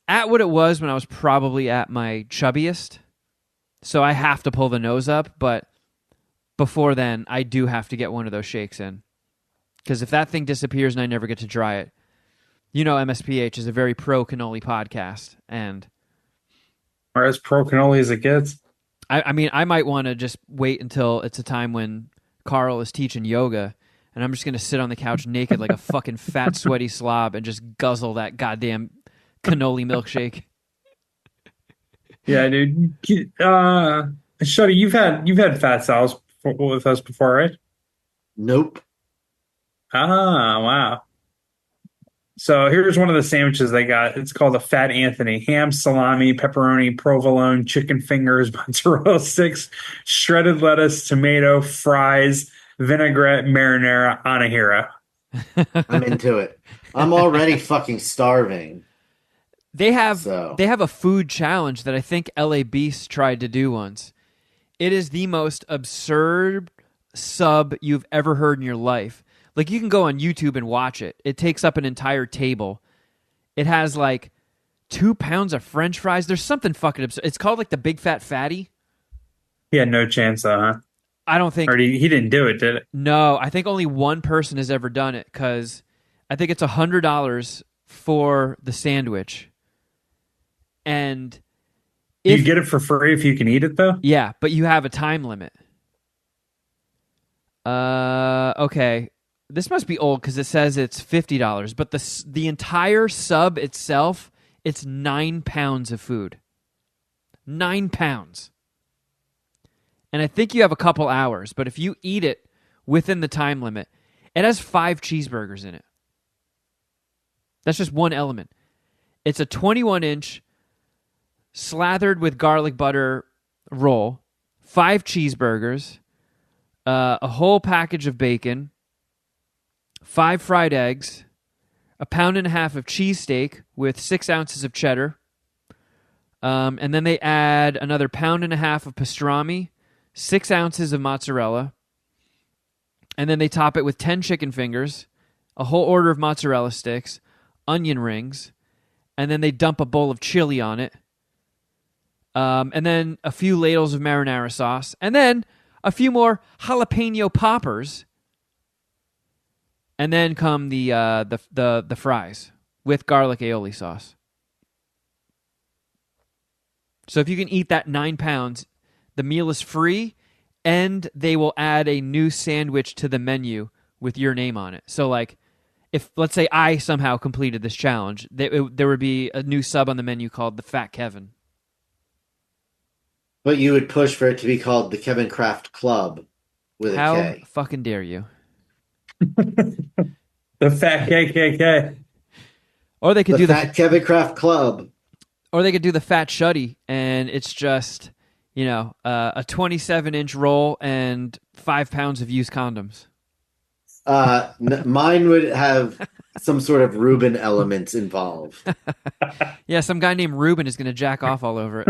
at what it was when I was probably at my chubbiest. So I have to pull the nose up, but before then, I do have to get one of those shakes in. Because if that thing disappears and I never get to try it, you know MSPH is a very pro cannoli podcast. And Or as pro cannoli as it gets. I mean, I might want to just wait until it's a time when Carl is teaching yoga, and I'm just going to sit on the couch naked like a fucking fat, sweaty slob and just guzzle that goddamn cannoli milkshake. Yeah, dude. Shuddy, you've had Fat Sal's with us before, right? Nope. Ah, wow. So here's one of the sandwiches they got. It's called a Fat Anthony. Ham, salami, pepperoni, provolone, chicken fingers, mozzarella sticks, shredded lettuce, tomato, fries, vinaigrette, marinara, on a hero. I'm into it. I'm already fucking starving. They have So. they have a food challenge that I think LA Beast tried to do once. It is the most absurd sub you've ever heard in your life. Like, you can go on YouTube and watch it. It takes up an entire table. It has like 2 pounds of French fries. There's something fucking absurd. It's called like the Big Fat Fatty. He had no chance, though, huh? I don't think. Or he didn't do it, did it? No, I think only one person has ever done it, because I think it's $100 for the sandwich. And You get it for free if you can eat it, though? yeah, but you have a time limit. Okay. This must be old because it says it's $50, but the entire sub itself, it's 9 pounds of food. 9 pounds. And I think you have a couple hours, but if you eat it within the time limit, it has 5 cheeseburgers in it. That's just one element. It's a 21-inch slathered with garlic butter roll, 5 cheeseburgers, a whole package of bacon, 5 fried eggs, 1.5 pounds of cheesesteak with 6 ounces of cheddar, and then they add another 1.5 pounds of pastrami, 6 ounces of mozzarella, and then they top it with 10 chicken fingers, a whole order of mozzarella sticks, onion rings, and then they dump a bowl of chili on it, and then a few ladles of marinara sauce, and then a few more jalapeno poppers. And then come the fries with garlic aioli sauce. So if you can eat that 9 pounds, the meal is free, and they will add a new sandwich to the menu with your name on it. So, like, if, let's say, I somehow completed this challenge, there would be a new sub on the menu called the Fat Kevin. But you would push for it to be called the Kevin Kraft Club with How a K. fucking dare you? The Fat KKK. Or they could The do Fat Kevin Kraft Club. Or they could do the Fat Shuddy, and it's just, you know, a 27-inch roll and 5 pounds of used condoms. Mine would have some sort of Reuben elements involved. Yeah, some guy named Ruben is going to jack off all over it.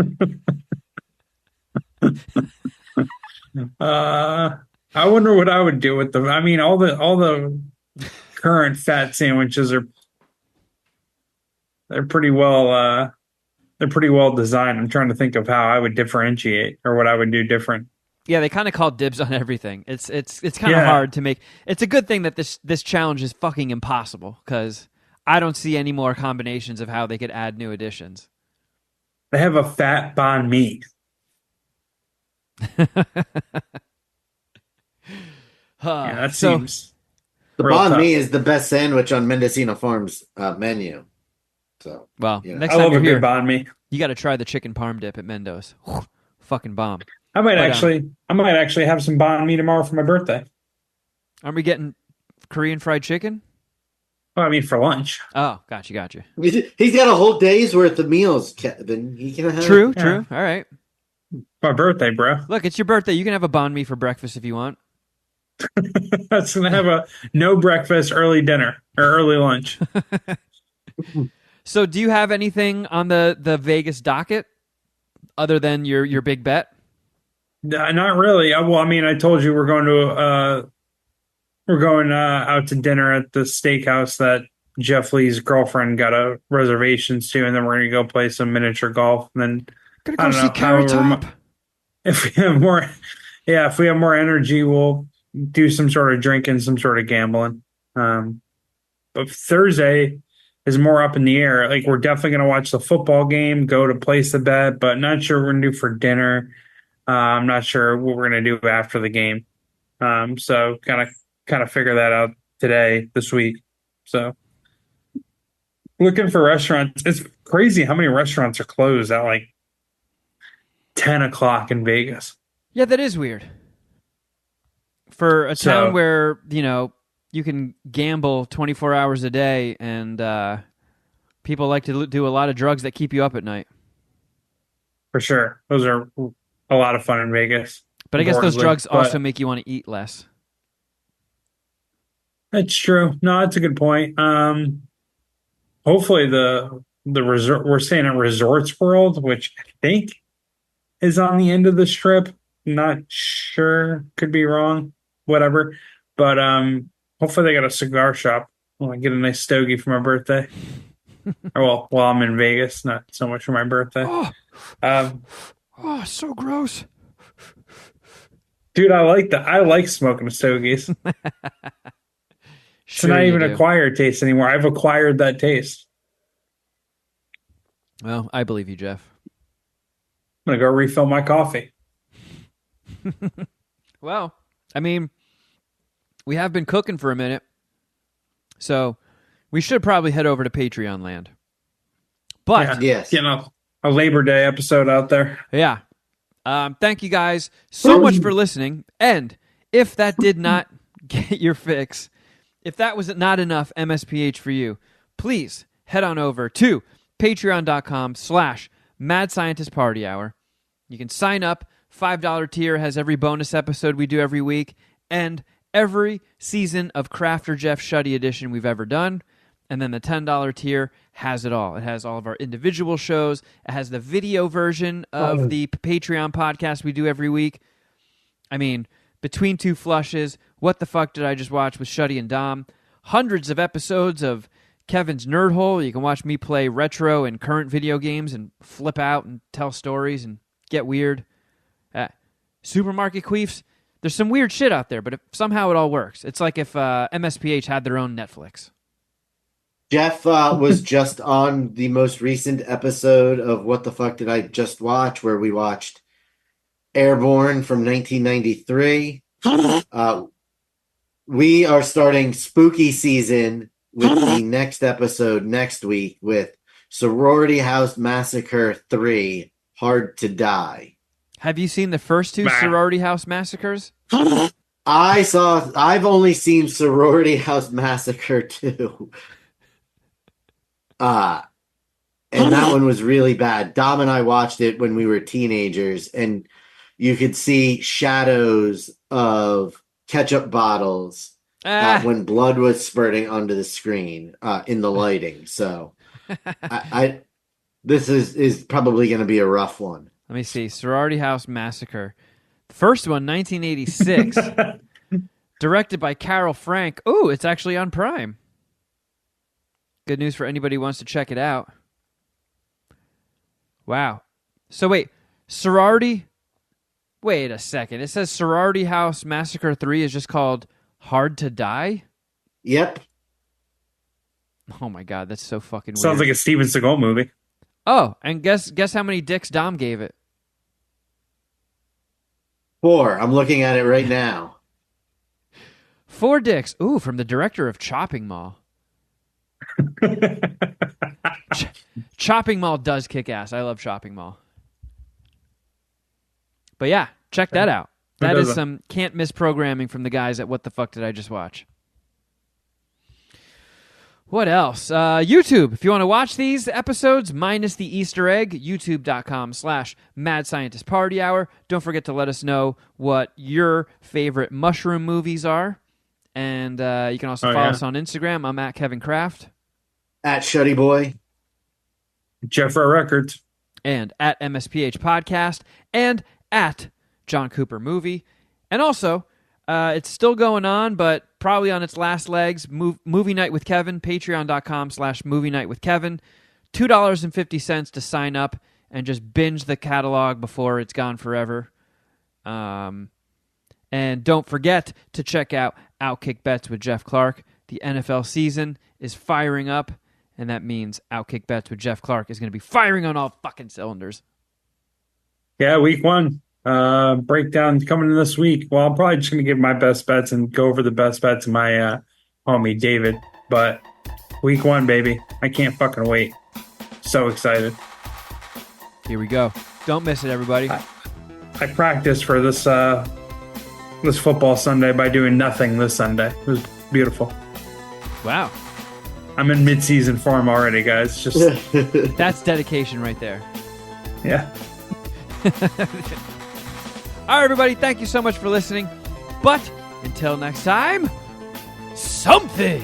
I wonder what I would do with them. I mean, all the current fat sandwiches are they're pretty well designed. I'm trying to think of how I would differentiate or what I would do different. Yeah, they kind of call dibs on everything. It's kind of hard to make. It's a good thing that this challenge is fucking impossible because I don't see any more combinations of how they could add new additions. They have a fat banh mi. Yeah, that seems The real banh tough. mi is the best sandwich on Mendocino Farms menu. So, well, yeah. next I time love you're a here, good banh mi. you got to try the chicken parm dip at Mendo's. Fucking bomb. I might actually have some banh mi tomorrow for my birthday. Aren't we getting Korean fried chicken? Well, I mean for lunch. Oh, gotcha. He's got a whole day's worth of meals, Kevin. He can have True. Yeah. All right. My birthday, bro. Look, it's your birthday. You can have a banh mi for breakfast if you want. That's gonna have a no breakfast, early dinner or early lunch. So, do you have anything on the Vegas docket other than your big bet? Not really. Well, I mean, I told you we're going out to dinner at the steakhouse that Jeff Lee's girlfriend got a reservations to, and then we're gonna go play some miniature golf. And then Gonna I go don't see know, Carrot however Top. if we have more, yeah, if we have more energy, we'll do some sort of drinking, some sort of gambling. But Thursday is more up in the air. Like we're definitely gonna watch the football game, go to place the bet, but not sure what we're gonna do for dinner. I'm not sure what we're gonna do after the game. So kind of figure that out this week. So looking for restaurants. It's crazy how many restaurants are closed at like 10 o'clock in Vegas. Yeah, that is weird. For a town where, you can gamble 24 hours a day and people like to do a lot of drugs that keep you up at night. For sure. Those are a lot of fun in Vegas. But I guess those drugs also make you want to eat less. That's true. No, that's a good point. Hopefully the resort, we're staying at Resorts World, which I think is on the end of the strip. Not sure. Could be wrong. Whatever. But hopefully they got a cigar shop. I get a nice stogie for my birthday. Or while I'm in Vegas, not so much for my birthday. So gross. Dude, I like smoking stogies. It's not even acquired taste anymore. I've acquired that taste. Well, I believe you, Jeff. I'm going to go refill my coffee. Well, I mean, we have been cooking for a minute, so we should probably head over to Patreon land. But, yes. Getting a Labor Day episode out there. Yeah. Thank you guys so much for listening. And if that did not get your fix, if that was not enough MSPH for you, please head on over to patreon.com/Mad Scientist Party Hour. You can sign up. $5 tier has every bonus episode we do every week and every season of Crafter Geoff Shuddy edition we've ever done. And then the $10 tier has it all. It has all of our individual shows. It has the video version of the Patreon podcast we do every week. I mean, Between Two Flushes, What the Fuck Did I Just Watch with Shuddy and Dom? Hundreds of episodes of Kevin's Nerd Hole. You can watch me play retro and current video games and flip out and tell stories and get weird. Supermarket Queefs. There's some weird shit out there, but somehow it all works. It's like if MSPH had their own Netflix. Jeff was just on the most recent episode of What the Fuck Did I Just Watch, where we watched Airborne from 1993. We are starting spooky season with the next episode next week with Sorority House Massacre 3, Hard to Die. Have you seen the first two Sorority House Massacres? I've only seen Sorority House Massacre 2. And that one was really bad. Dom and I watched it when we were teenagers, and you could see shadows of ketchup bottles when blood was spurting onto the screen in the lighting. So I this is probably going to be a rough one. Let me see. Sorority House Massacre. The first one, 1986. Directed by Carol Frank. Ooh, it's actually on Prime. Good news for anybody who wants to check it out. Wow. So wait, Sorority... Wait a second. It says Sorority House Massacre 3 is just called Hard to Die? Yep. Oh my god, that's so fucking weird. Sounds like a Steven Seagal movie. Oh, and guess how many dicks Dom gave it? 4. I'm looking at it right now. 4 dicks. Ooh, from the director of Chopping Mall. Chopping Mall does kick ass. I love Chopping Mall. But yeah, check that out. That is some can't miss programming from the guys at What the Fuck Did I Just Watch? What else? YouTube. If you want to watch these episodes minus the Easter egg, youtube.com/Mad Scientist Party Hour. Don't forget to let us know what your favorite mushroom movies are. And you can also follow us on Instagram. I'm at Kevin Kraft. At Shuddy Boy. Geoff Records. And at MSPH Podcast. And at John Cooper Movie. And also, it's still going on, but probably on its last legs, Movie Night with Kevin, patreon.com/Movie Night with Kevin. $2.50 to sign up and just binge the catalog before it's gone forever. And don't forget to check out Outkick Bets with Jeff Clark. The NFL season is firing up, and that means Outkick Bets with Jeff Clark is going to be firing on all fucking cylinders. Yeah, week 1. Breakdown coming in this week. Well, I'm probably just going to give my best bets and go over the best bets of my homie, David. But week 1, baby. I can't fucking wait. So excited. Here we go. Don't miss it, everybody. I practiced for this this football Sunday by doing nothing this Sunday. It was beautiful. Wow. I'm in mid-season form already, guys. Just That's dedication right there. yeah. All right, everybody. Thank you so much for listening. But until next time, something.